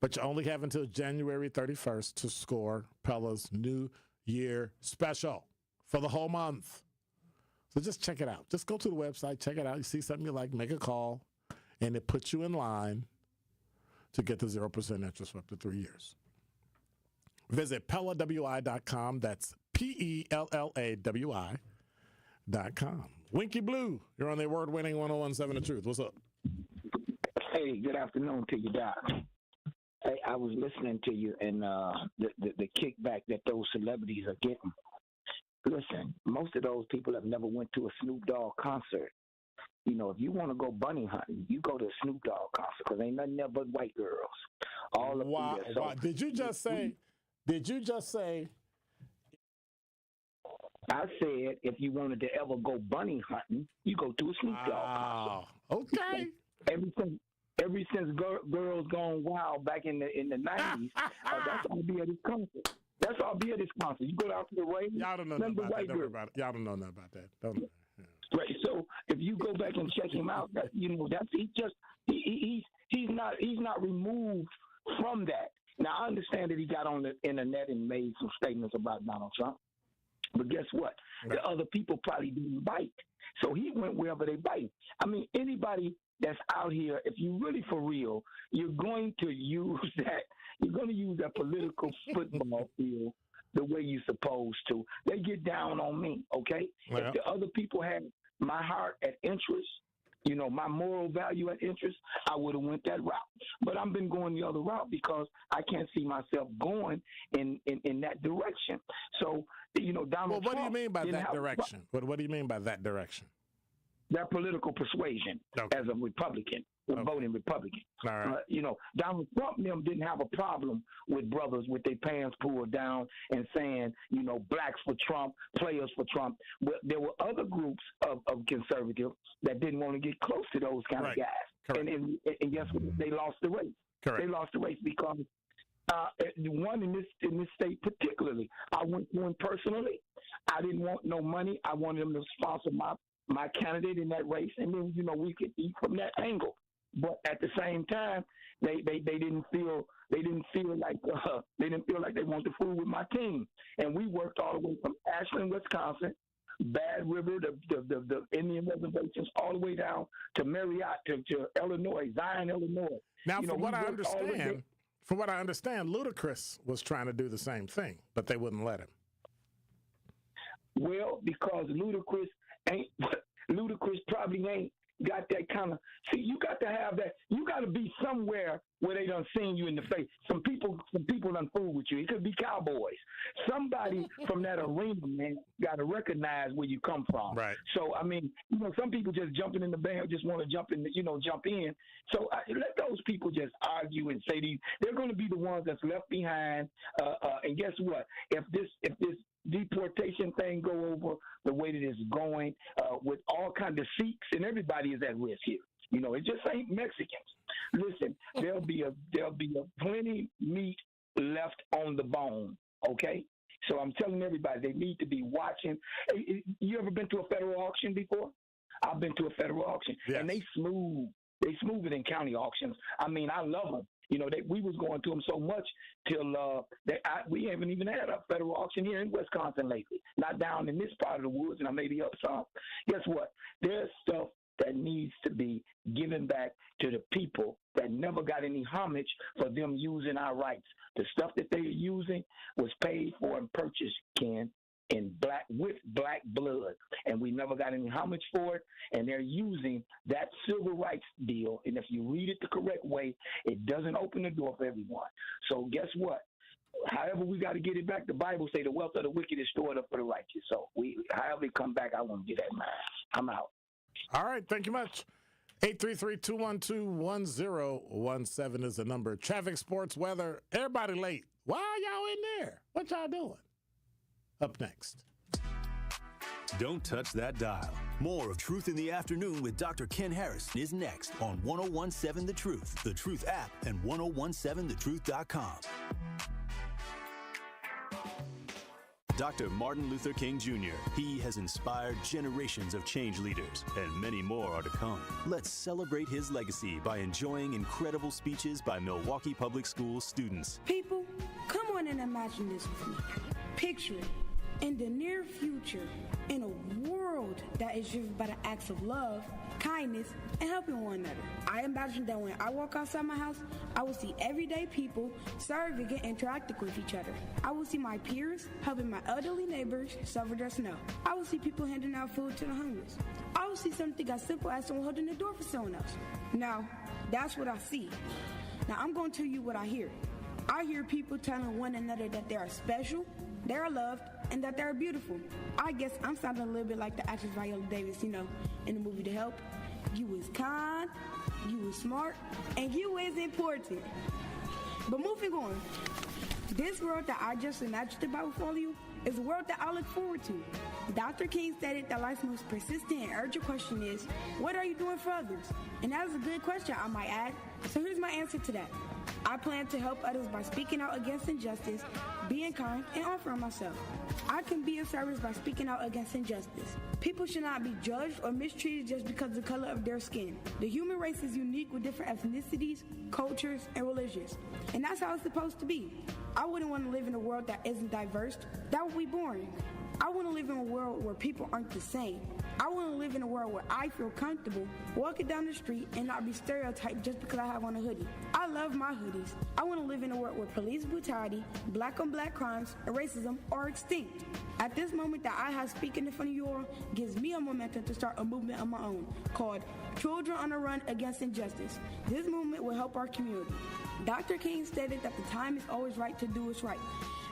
but you only have until January 31st to score Pella's New Year special for the whole month. So just check it out. Just go to the website, check it out. You see something you like, make a call, and it puts you in line to get the 0% interest for up to 3 years. Visit PellaWI.com. That's PellaWI.com. Winky Blue, you're on the award-winning 101.7 The Truth. What's up? Hey, good afternoon to you, Doc. Hey, I was listening to you and the kickback that those celebrities are getting. Listen, most of those people have never went to a Snoop Dogg concert. You know, if you want to go bunny hunting, you go to a Snoop Dogg concert because ain't nothing there but white girls. All of wow. Did you just say? I said if you wanted to ever go bunny hunting, you go to a Snoop Dogg concert. Okay. Ever since Girls Gone Wild back in the 90s, that's all be at his concert. That's all be at his concert. You go out to the rain. Y'all don't know nothing about that. Don't worry about it. Y'all don't know nothing about that. Don't know. Yeah. Right. So if you go back and check him out, he's not removed from that. Now I understand that he got on the internet and made some statements about Donald Trump, but guess what? Right. The other people probably didn't bite, so he went wherever they bite. I mean, anybody that's out here, if you really for real, you're going to use that. You're going to use that political football field the way you're supposed to. They get down on me, okay? Yeah. If the other people had my heart at interest, you know, my moral value at interest, I would have went that route. But I've been going the other route because I can't see myself going in that direction. So, you know, Donald Trump. What do you mean by that direction? What do you mean by that direction? That political persuasion as a Republican, voting Republican. All right. You know, Donald Trump and them didn't have a problem with brothers with their pants pulled down and saying, you know, blacks for Trump, players for Trump. But there were other groups of conservatives that didn't want to get close to those kind of guys. And guess what? They lost the race. Correct. They lost the race because one in this state particularly, I went to him personally. I didn't want no money. I wanted him to sponsor my candidate in that race, and then we could eat from that angle. But at the same time, they didn't feel like they wanted to fool with my team, and we worked all the way from Ashland, Wisconsin, Bad River, the Indian reservations, all the way down to Marriott, to Illinois, Zion, Illinois. Now, from what I understand, Ludacris was trying to do the same thing, but they wouldn't let him. Well, because Ludacris probably ain't got that kind of. See, you got to have that. You got to be somewhere where they done seen you in the face. Some people done fool with you. It could be Cowboys. Somebody from that arena, man, got to recognize where you come from. Right. So I mean, some people just jumping in the band just want to jump in. Jump in. So let those people just argue and say they're going to be the ones that's left behind. And guess what? If this deportation thing go over the way that it's going, with all kinds of Sikhs, and everybody is at risk here. It just ain't Mexicans. Listen, there'll be a plenty meat left on the bone. Okay, so I'm telling everybody they need to be watching. Hey, you ever been to a federal auction before? I've been to a federal auction, yes. And they smoother than county auctions. I mean, I love them. We was going to them so much till we haven't even had a federal auction here in Wisconsin lately. Not down in this part of the woods, and I may be up some. Guess what? There's stuff that needs to be given back to the people that never got any homage for them using our rights. The stuff that they are using was paid for and purchased, Ken, with black blood, and we never got any homage for it, and they're using that civil rights deal, and if you read it the correct way, it doesn't open the door for everyone. So guess what? However we got to get it back, the Bible say the wealth of the wicked is stored up for the righteous. So however it come back, I want to get that mine. I'm out. All right, thank you much. 833-212-1017 is the number. Traffic, sports, weather, everybody late. Why are y'all in there? What y'all doing? Up next. Don't touch that dial. More of Truth in the Afternoon with Dr. Ken Harrison is next on 1017 The Truth, The Truth app, and 1017thetruth.com. Dr. Martin Luther King Jr. He has inspired generations of change leaders, and many more are to come. Let's celebrate his legacy by enjoying incredible speeches by Milwaukee Public Schools students. People, come on and imagine this with me. Picture it. In the near future, in a world that is driven by the acts of love, kindness, and helping one another. I imagine that when I walk outside my house, I will see everyday people serving and interacting with each other. I will see my peers helping my elderly neighbors shovel their snow. I will see people handing out food to the homeless. I will see something as simple as someone holding the door for someone else. Now, that's what I see. Now, I'm going to tell you what I hear. I hear people telling one another that they are special, they are loved, and that they're beautiful. I guess I'm sounding a little bit like the actress Viola Davis, in the movie The Help. You is kind, you is smart, and you is important. But moving on, this world that I just imagined about with all of you is a world that I look forward to. Dr. King stated that life's most persistent and urgent question is, what are you doing for others? And that is a good question, I might add. So here's my answer to that. I plan to help others by speaking out against injustice, being kind, and offering myself. I can be of service by speaking out against injustice. People should not be judged or mistreated just because of the color of their skin. The human race is unique with different ethnicities, cultures, and religions. And that's how it's supposed to be. I wouldn't want to live in a world that isn't diverse. That would be boring. I want to live in a world where people aren't the same. I want to live in a world where I feel comfortable walking down the street and not be stereotyped just because I have on a hoodie. I love my hoodies. I want to live in a world where police brutality, black-on-black crimes, and racism are extinct. At this moment that I have speaking in front of you all gives me a momentum to start a movement of my own called Children on the Run Against Injustice. This movement will help our community. Dr. King stated that the time is always right to do what's right.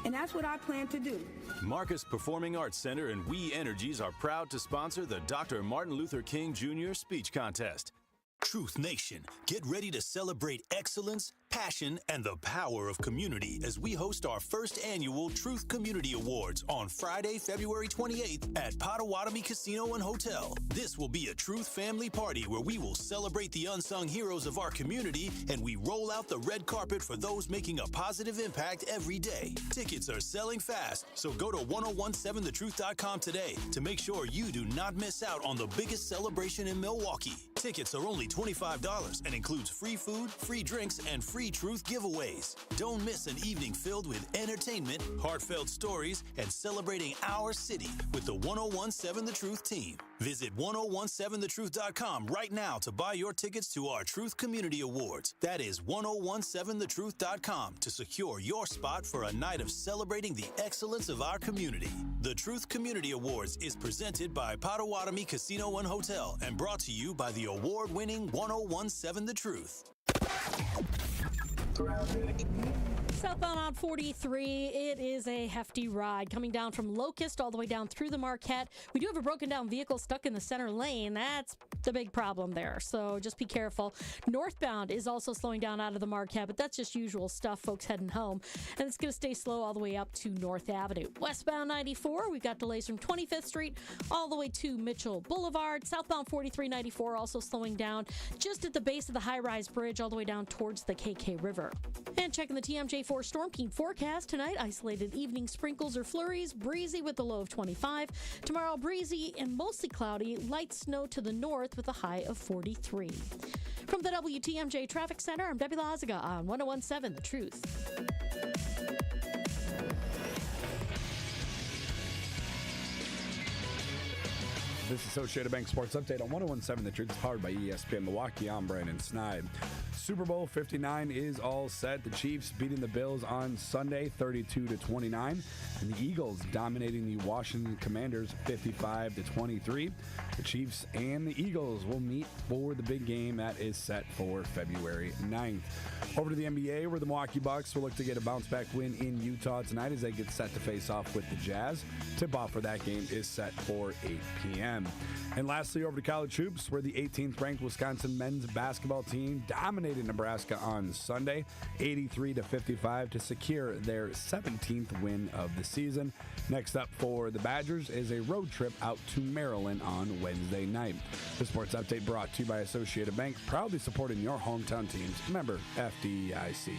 And that's what I plan to do. Marcus Performing Arts Center and We Energies are proud to sponsor the Dr. Martin Luther King Jr. Speech Contest. Truth Nation, get ready to celebrate excellence, passion, and the power of community as we host our first annual Truth Community Awards on Friday, February 28th at Potawatomi Casino and Hotel. This will be a Truth family party where we will celebrate the unsung heroes of our community and we roll out the red carpet for those making a positive impact every day. Tickets are selling fast, so go to 1017thetruth.com today to make sure you do not miss out on the biggest celebration in Milwaukee. Tickets are only $25 and includes free food, free drinks, and free Truth giveaways. Don't miss an evening filled with entertainment, heartfelt stories, and celebrating our city with the 1017 The Truth team. Visit 1017thetruth.com right now to buy your tickets to our Truth Community Awards. That is 1017thetruth.com to secure your spot for a night of celebrating the excellence of our community. The Truth Community Awards is presented by Potawatomi Casino and Hotel and brought to you by the award-winning 1017 The Truth. Southbound on 43, it is a hefty ride coming down from Locust all the way down through the Marquette. We do have a broken down vehicle stuck in the center lane. That's the big problem there, so just be careful. Northbound is also slowing down out of the Marquette, but that's just usual stuff, folks heading home. And it's going to stay slow all the way up to North Avenue. Westbound 94, we've got delays from 25th Street all the way to Mitchell Boulevard. Southbound 4394 also slowing down just at the base of the high-rise bridge all the way down towards the KK River. And checking the TMJ4 Storm Team forecast tonight, isolated evening sprinkles or flurries, breezy with a low of 25. Tomorrow, breezy and mostly cloudy, light snow to the north with a high of 43. From the WTMJ Traffic Center, I'm Debbie Lazaga on 1017 The Truth. This Associated Bank Sports Update on 1017 The Truth is powered by ESPN Milwaukee. I'm Brandon Snide. Super Bowl 59 is all set. The Chiefs beating the Bills on Sunday 32-29, and the Eagles dominating the Washington Commanders 55-23. The Chiefs and the Eagles will meet for the big game that is set for February 9th. Over to the NBA, where the Milwaukee Bucks will look to get a bounce-back win in Utah tonight as they get set to face off with the Jazz. Tip-off for that game is set for 8 p.m. And lastly, over to college hoops, where the 18th-ranked Wisconsin men's basketball team dominated Nebraska on Sunday, 83-55, to secure their 17th win of the season. Next up for the Badgers is a road trip out to Maryland on Wednesday night. The Sports Update brought to you by Associated Bank, proudly supporting your hometown teams. Member FDIC.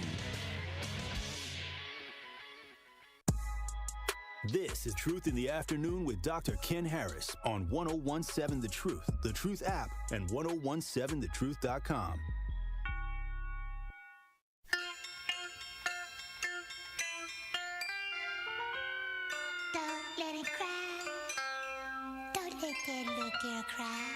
This is Truth in the Afternoon with Dr. Ken Harris on 1017 The Truth, The Truth app, and 1017thetruth.com. Don't let it cry. Don't let that little girl cry.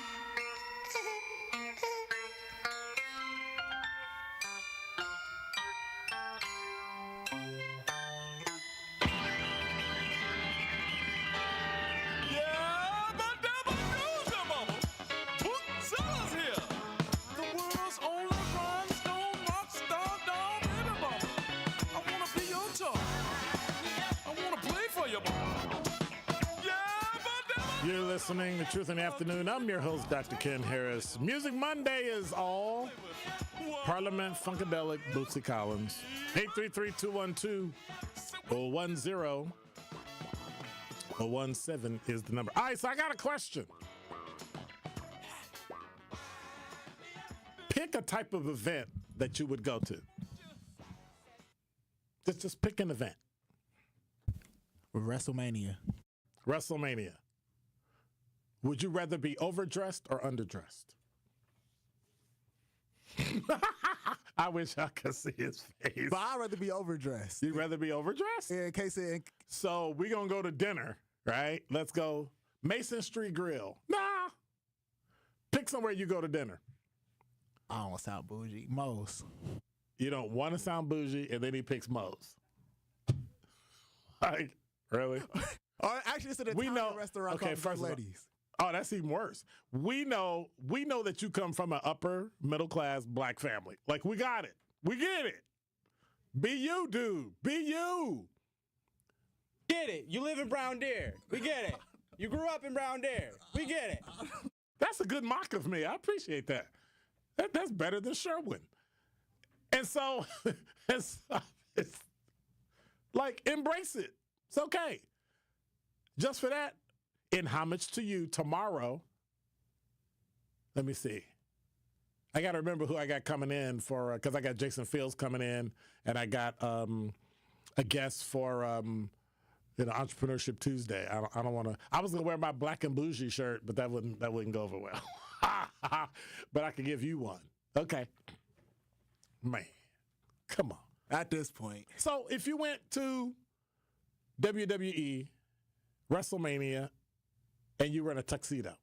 You're listening to Truth in the Afternoon. I'm your host, Dr. Ken Harris. Music Monday is all. Parliament Funkadelic, Bootsy Collins. 833-212-010. 017 is the number. All right, so I got a question. Pick a type of event that you would go to. Just pick an event. WrestleMania. WrestleMania. Would you rather be overdressed or underdressed? I wish I could see his face. But I'd rather be overdressed. You'd rather be overdressed? Yeah, in case it... So we're going to go to dinner, right? Let's go Mason Street Grill. Nah. Pick somewhere you go to dinner. I don't want to sound bougie. Moe's. You don't want to sound bougie, and then he picks Moe's. Like, really? Or actually, it's an Italian restaurant called First Ladies. Oh, that's even worse. We know that you come from an upper middle class black family. Like, we got it. We get it. Be you, dude. Be you. Get it. You live in Brown Deer. We get it. You grew up in Brown Deer. We get it. That's a good mock of me. I appreciate that. That's better than Sherwin. And so it's like, embrace it. It's okay. Just for that, in homage to you, tomorrow, let me see. I got to remember who I got coming in for, because I got Jason Fields coming in, and I got a guest for Entrepreneurship Tuesday. I don't want to. I was gonna wear my black and bougie shirt, but that wouldn't go over well. But I could give you one. Okay, man, come on. At this point, so if you went to WWE, WrestleMania, and you were in a tuxedo,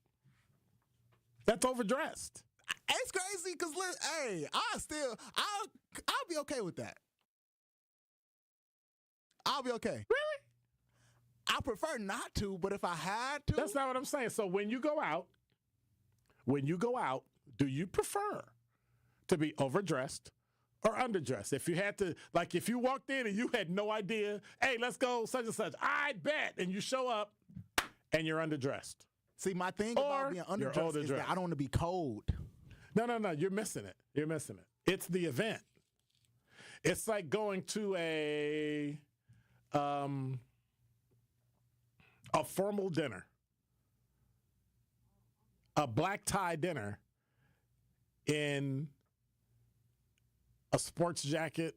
that's overdressed. It's crazy because, hey, I'll be okay with that. I'll be okay. Really? I prefer not to, but if I had to. That's not what I'm saying. So when you go out, do you prefer to be overdressed or underdressed? If you had to, like if you walked in and you had no idea, hey, let's go such and such, I bet, and you show up and you're underdressed. See, my thing about being underdressed is that I don't want to be cold. No, you're missing it. It's the event. It's like going to a formal dinner, a black tie dinner in a sports jacket,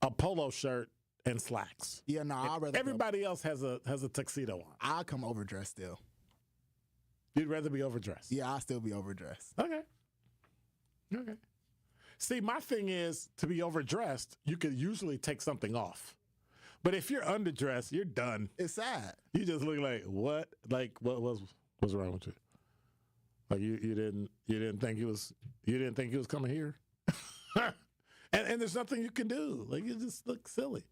a polo shirt, and slacks. Yeah, no, I'd rather. Everybody else has a tuxedo on. I'll come overdressed still. You'd rather be overdressed? Yeah, I'll still be overdressed. Okay. See, my thing is, to be overdressed, you could usually take something off. But if you're underdressed, you're done. It's sad. You just look like, what? Like, what's wrong with you? Like you didn't think he was coming here? and there's nothing you can do. Like, you just look silly.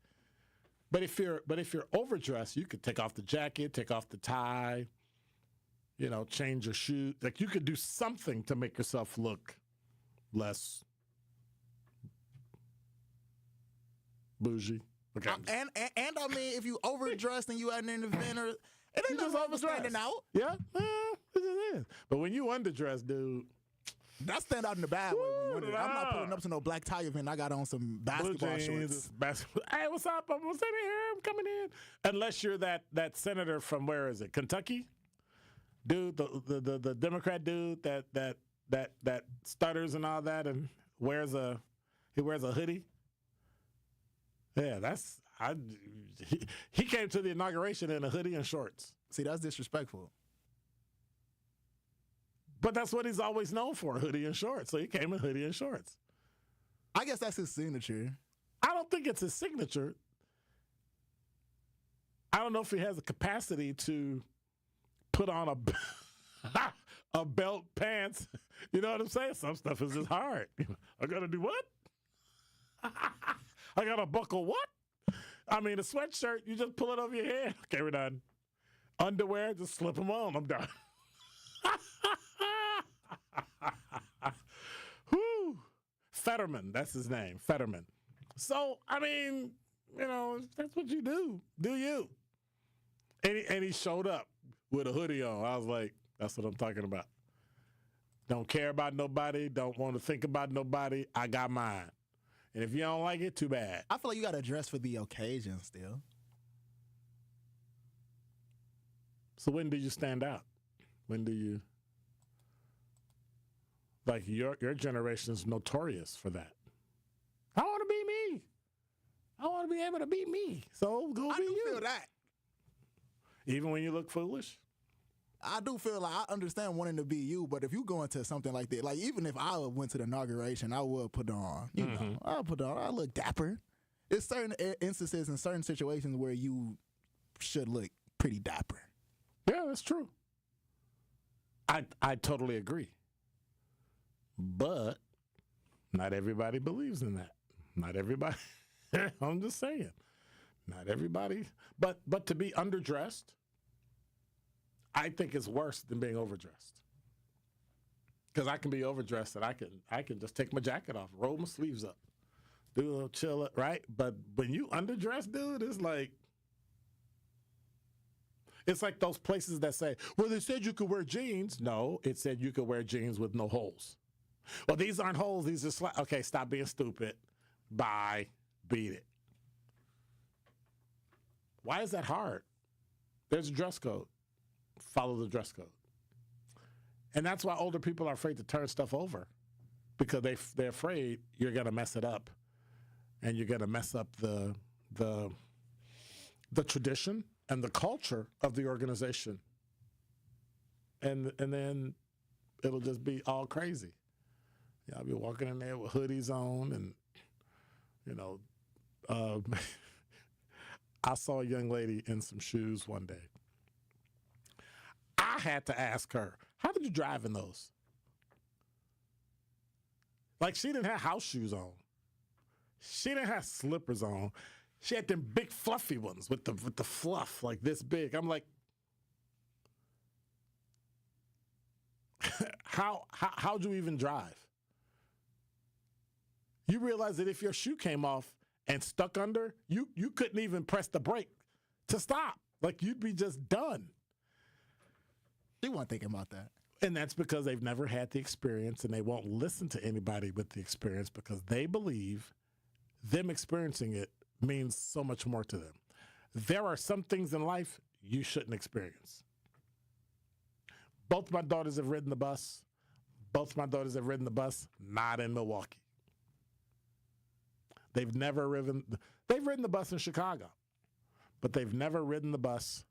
But if you're overdressed, you could take off the jacket, take off the tie, change your shoe. Like, you could do something to make yourself look less bougie. Okay. And I mean, if you overdressed and you at an event, or it ain't just overstanding out. Yeah, it is. But when you underdressed, dude, that stand out in the bad way. I'm not pulling up to no black tie event. I got on some basketball shorts. Hey, what's up? I'm sitting here. I'm coming in. Unless you're that senator from, where is it? Kentucky, dude, the Democrat dude that stutters and all that, and wears a hoodie. Yeah, he came to the inauguration in a hoodie and shorts. See, that's disrespectful. But that's what he's always known for, hoodie and shorts. So he came in hoodie and shorts. I guess that's his signature. I don't think it's his signature. I don't know if he has the capacity to put on a belt, pants. You know what I'm saying? Some stuff is just hard. I got to do what? I got to buckle what? I mean, a sweatshirt, you just pull it over your head. Okay, we're done. Underwear, just slip them on. I'm done. Whew. Fetterman, that's his name, Fetterman. So, I mean, that's what you do. Do you? And he showed up with a hoodie on. I was like, that's what I'm talking about. Don't care about nobody. Don't want to think about nobody. I got mine. And if you don't like it, too bad. I feel like you got to dress for the occasion still. So when do you stand out? When do you... Like, your generation is notorious for that. I want to be me. I want to be able to be me. So go be you. I do feel that. Even when you look foolish? I do feel like I understand wanting to be you, but if you go into something like that, like even if I went to the inauguration, I would put on, I look dapper. There's certain instances and certain situations where you should look pretty dapper. Yeah, that's true. I totally agree. But not everybody believes in that. Not everybody. I'm just saying. Not everybody. But to be underdressed, I think it's worse than being overdressed. Because I can be overdressed and I can just take my jacket off, roll my sleeves up, do a little chill, right? But when you underdressed, dude, it's like those places that say, well, they said you could wear jeans. No, it said you could wear jeans with no holes. Well, these aren't holes. These are okay, stop being stupid. Bye. Beat it. Why is that hard? There's a dress code. Follow the dress code. And that's why older people are afraid to turn stuff over, because they're afraid you're going to mess it up, and you're going to mess up the tradition and the culture of the organization. And then it'll just be all crazy. I'll be walking in there with hoodies on, and, I saw a young lady in some shoes one day. I had to ask her, how did you drive in those? Like, she didn't have house shoes on. She didn't have slippers on. She had them big fluffy ones with the fluff like this big. I'm like, how'd you even drive? You realize that if your shoe came off and stuck under, you couldn't even press the brake to stop. Like, you'd be just done. They weren't thinking about that. And that's because they've never had the experience, and they won't listen to anybody with the experience because they believe them experiencing it means so much more to them. There are some things in life you shouldn't experience. Both my daughters have ridden the bus. Both my daughters have ridden the bus, not in Milwaukee. They've ridden the bus in Chicago, but they've never ridden the bus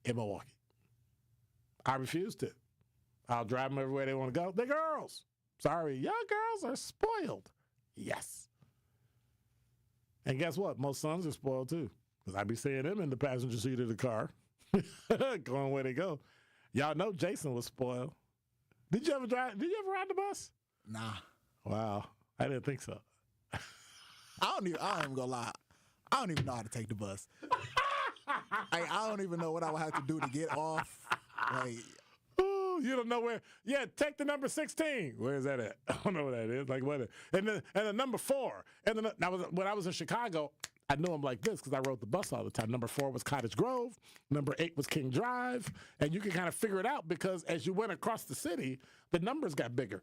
in Milwaukee. I refused it. I'll drive them everywhere they want to go. They're girls. Sorry, young girls are spoiled. Yes. And guess what? Most sons are spoiled too, because I be seeing them in the passenger seat of the car, going where they go. Y'all know Jason was spoiled. Did you ever ride the bus? Nah. Wow. I didn't think so. I ain't even gonna lie. I don't even know how to take the bus. I don't even know what I would have to do to get off. Like, ooh, you don't know where? Yeah, take the number 16. Where is that at? I don't know what that is. Like, what? And the number 4. And then when I was in Chicago, I knew them like this because I rode the bus all the time. Number 4 was Cottage Grove. Number 8 was King Drive. And you can kind of figure it out because as you went across the city, the numbers got bigger.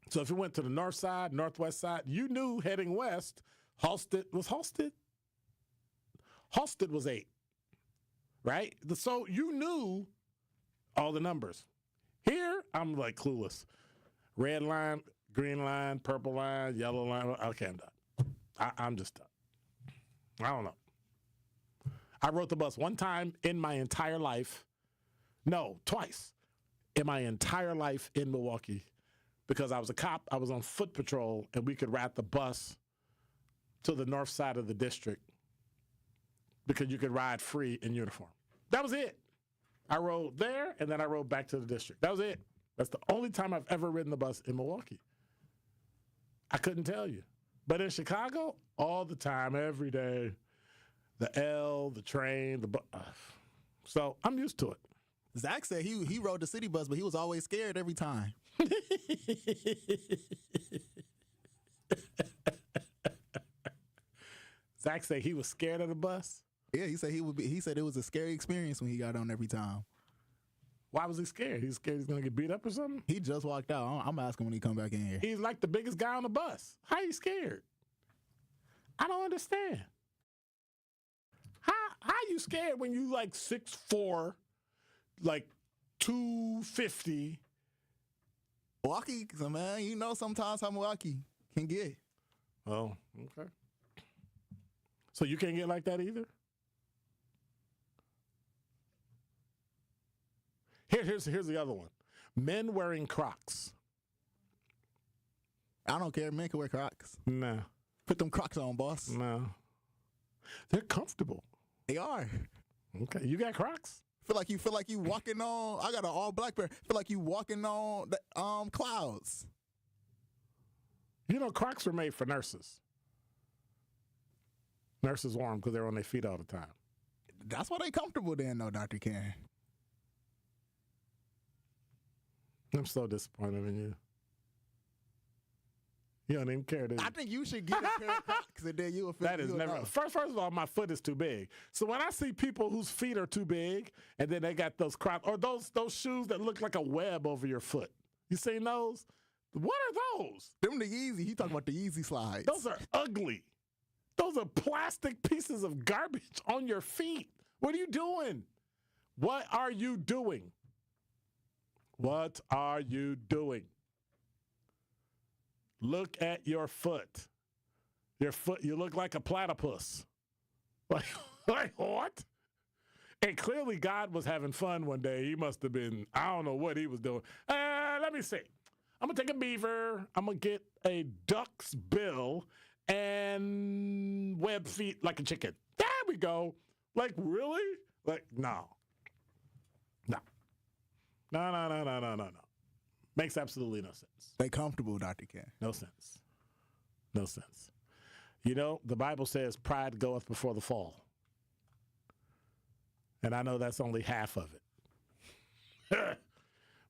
So if you went to the north side, northwest side, you knew heading west, Halsted was 8, right? So you knew all the numbers. Here, I'm like clueless. Red line, green line, purple line, yellow line. Okay, I'm done. I'm just done. I don't know. I rode the bus one time in my entire life. No, twice in my entire life in Milwaukee. Because I was a cop, I was on foot patrol, and we could ride the bus to the north side of the district because you could ride free in uniform. That was it. I rode there, and then I rode back to the district. That was it. That's the only time I've ever ridden the bus in Milwaukee. I couldn't tell you. But in Chicago, all the time, every day, the L, the train, the bus. So I'm used to it. Zach said he rode the city bus, but he was always scared every time. Zach said he was scared of the bus? Yeah, he said he said it was a scary experience when he got on every time. Why was he scared? He's scared he's gonna get beat up or something? He just walked out. I'm asking when he come back in here. He's like the biggest guy on the bus. How you scared? I don't understand. How you scared when you like 6'4", like 250? Milwaukee, man, you know sometimes how Milwaukee can get. Oh, okay. So you can't get like that either? Here's the other one. Men wearing Crocs. I don't care. Men can wear Crocs. No. Put them Crocs on, boss. No. They're comfortable. They are. Okay. You got Crocs? Feel like you walking on. I got an all black pair. Feel like you walking on the clouds. You know, Crocs were made for nurses. Nurses wore them because they're on their feet all the time. That's why they comfortable then, though, Dr. Karen. I'm so disappointed in you. You don't even care, do you? I think you should get a pair of Crocs and then you will feel that is never. First of all, my foot is too big. So when I see people whose feet are too big and then they got those Crocs or those shoes that look like a web over your foot, you seen those? What are those? Them the Yeezy. He talking about the Yeezy slides. Those are ugly. Those are plastic pieces of garbage on your feet. What are you doing? What are you doing? What are you doing? Look at your foot. Your foot, you look like a platypus. Like what? And clearly God was having fun one day. He must have been, I don't know what he was doing. Let me see. I'm going to take a beaver. I'm going to get a duck's bill and web feet like a chicken. There we go. Like, really? Like, no. No. Makes absolutely no sense. They comfortable, Dr. Ken. No sense. No sense. You know, the Bible says pride goeth before the fall. And I know that's only half of it.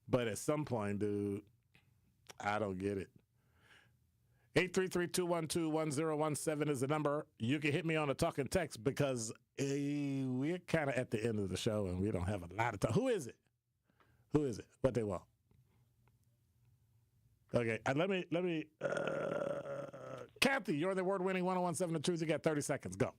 But at some point, dude, I don't get it. 833-212-1017 is the number. You can hit me on a talk and text because we're kind of at the end of the show and we don't have a lot of time. Who is it? What they want? Okay, let me. Kathy, you're the award-winning 1017 The Truth. You got 30 seconds. Go.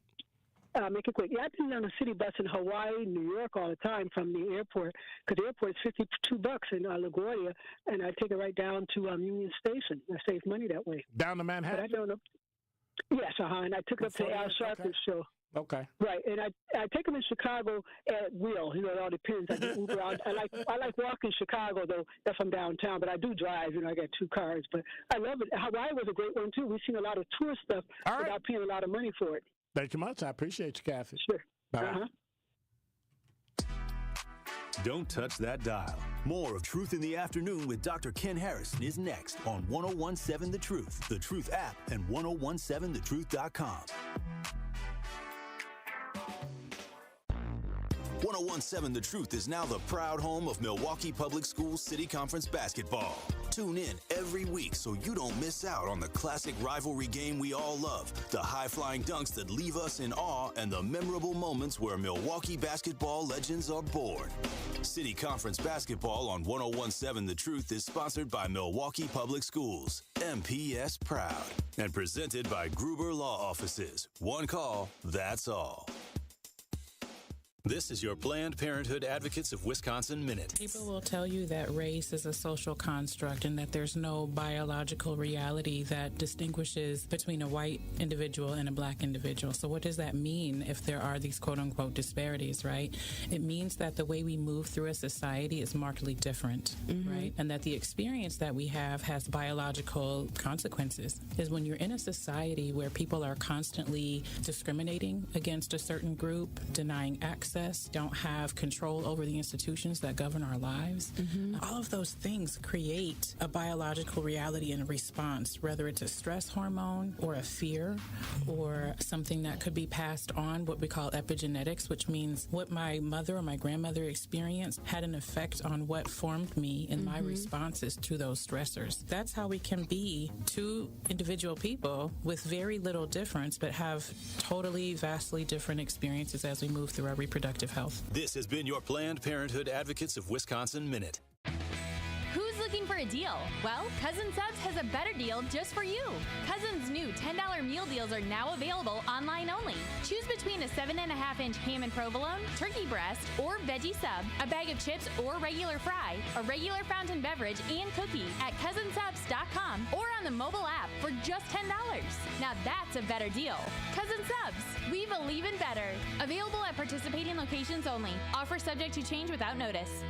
Make it quick. Yeah, I've been on a city bus in Hawaii, New York all the time from the airport, because the airport is $52 in LaGuardia, and I take it right down to Union Station. I save money that way. Down to Manhattan? But I don't know. Yes, and I took it up to Al Sharpton's show. Okay. Right, and I take them in Chicago at will. You know, it all depends. I do Uber. I like walking Chicago though. If I'm downtown, but I do drive. You know, I got 2 cars. But I love it. Hawaii was a great one too. We've seen a lot of tour stuff without paying a lot of money for it. Thank you much. I appreciate you, Kathy. Sure. Bye. Don't touch that dial. More of Truth in the Afternoon with Dr. Ken Harrison is next on 1017 The Truth, The Truth app, and 1017thetruth.com. 1017 The Truth is now the proud home of Milwaukee Public Schools City Conference basketball. Tune in every week so you don't miss out on the classic rivalry game we all love, the high-flying dunks that leave us in awe, and the memorable moments where Milwaukee basketball legends are born. City Conference basketball on 1017 The Truth is sponsored by Milwaukee Public Schools, MPS proud, and presented by Gruber Law Offices. One call, that's all. This is your Planned Parenthood Advocates of Wisconsin Minute. People will tell you that race is a social construct and that there's no biological reality that distinguishes between a white individual and a black individual. So what does that mean if there are these quote-unquote disparities, right? It means that the way we move through a society is markedly different, right? And that the experience that we have has biological consequences. Is when you're in a society where people are constantly discriminating against a certain group, denying access, don't have control over the institutions that govern our lives. All of those things create a biological reality and a response, whether it's a stress hormone or a fear or something that could be passed on, what we call epigenetics, which means what my mother or my grandmother experienced had an effect on what formed me in my responses to those stressors. That's how we can be 2 individual people with very little difference, but have totally, vastly different experiences as we move through our reproductive health. This has been your Planned Parenthood Advocates of Wisconsin Minute. Who's looking for a deal? Well, Cousin Subs has a better deal just for you. Cousin's new $10 meal deals are now available online only. Choose between a 7.5-inch ham and provolone, turkey breast, or veggie sub, a bag of chips or regular fry, a regular fountain beverage, and cookie at cousinsubs.com or on the mobile app for just $10. Now that's a better deal. Cousin Subs, we believe in better. Available at participating locations only. Offer subject to change without notice.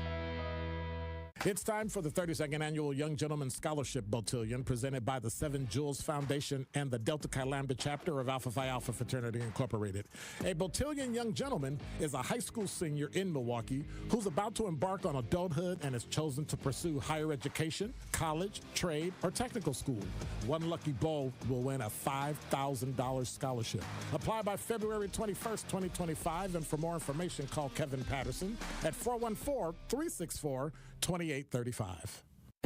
It's time for the 32nd Annual Young Gentleman Scholarship Botillion, presented by the 7 Jewels Foundation and the Delta Chi Lambda chapter of Alpha Phi Alpha Fraternity Incorporated. A Botillion young gentleman is a high school senior in Milwaukee who's about to embark on adulthood and has chosen to pursue higher education, college, trade, or technical school. One lucky bowl will win a $5,000 scholarship. Apply by February 21st, 2025, and for more information, call Kevin Patterson at 414-364-2835.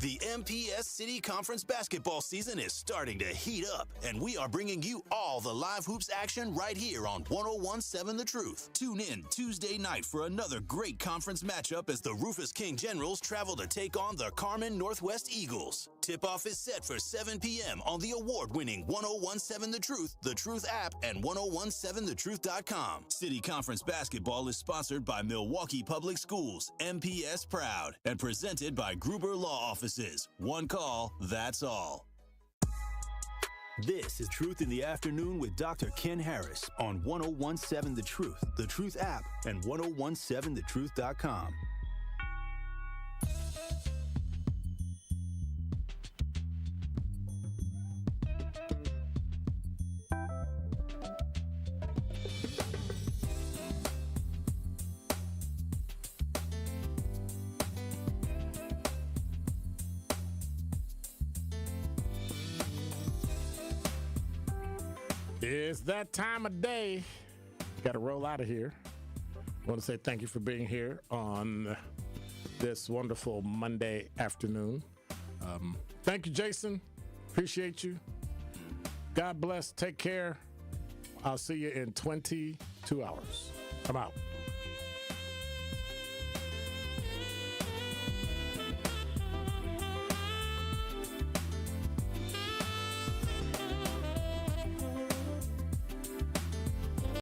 The MPS City Conference basketball season is starting to heat up, and we are bringing you all the live hoops action right here on 101.7 The Truth. Tune in Tuesday night for another great conference matchup as the Rufus King Generals travel to take on the Carmen Northwest Eagles. Tip-off is set for 7 p.m. on the award-winning 101.7 The Truth app, and 1017thetruth.com. City Conference basketball is sponsored by Milwaukee Public Schools, MPS Proud, and presented by Gruber Law Offices. One call, that's all. This is Truth in the Afternoon with Dr. Ken Harris on 101.7 The Truth app, and 1017thetruth.com. It's that time of day. Got to roll out of here. I want to say thank you for being here on this wonderful Monday afternoon. Thank you, Jason. Appreciate you. God bless. Take care. I'll see you in 22 hours. I'm out.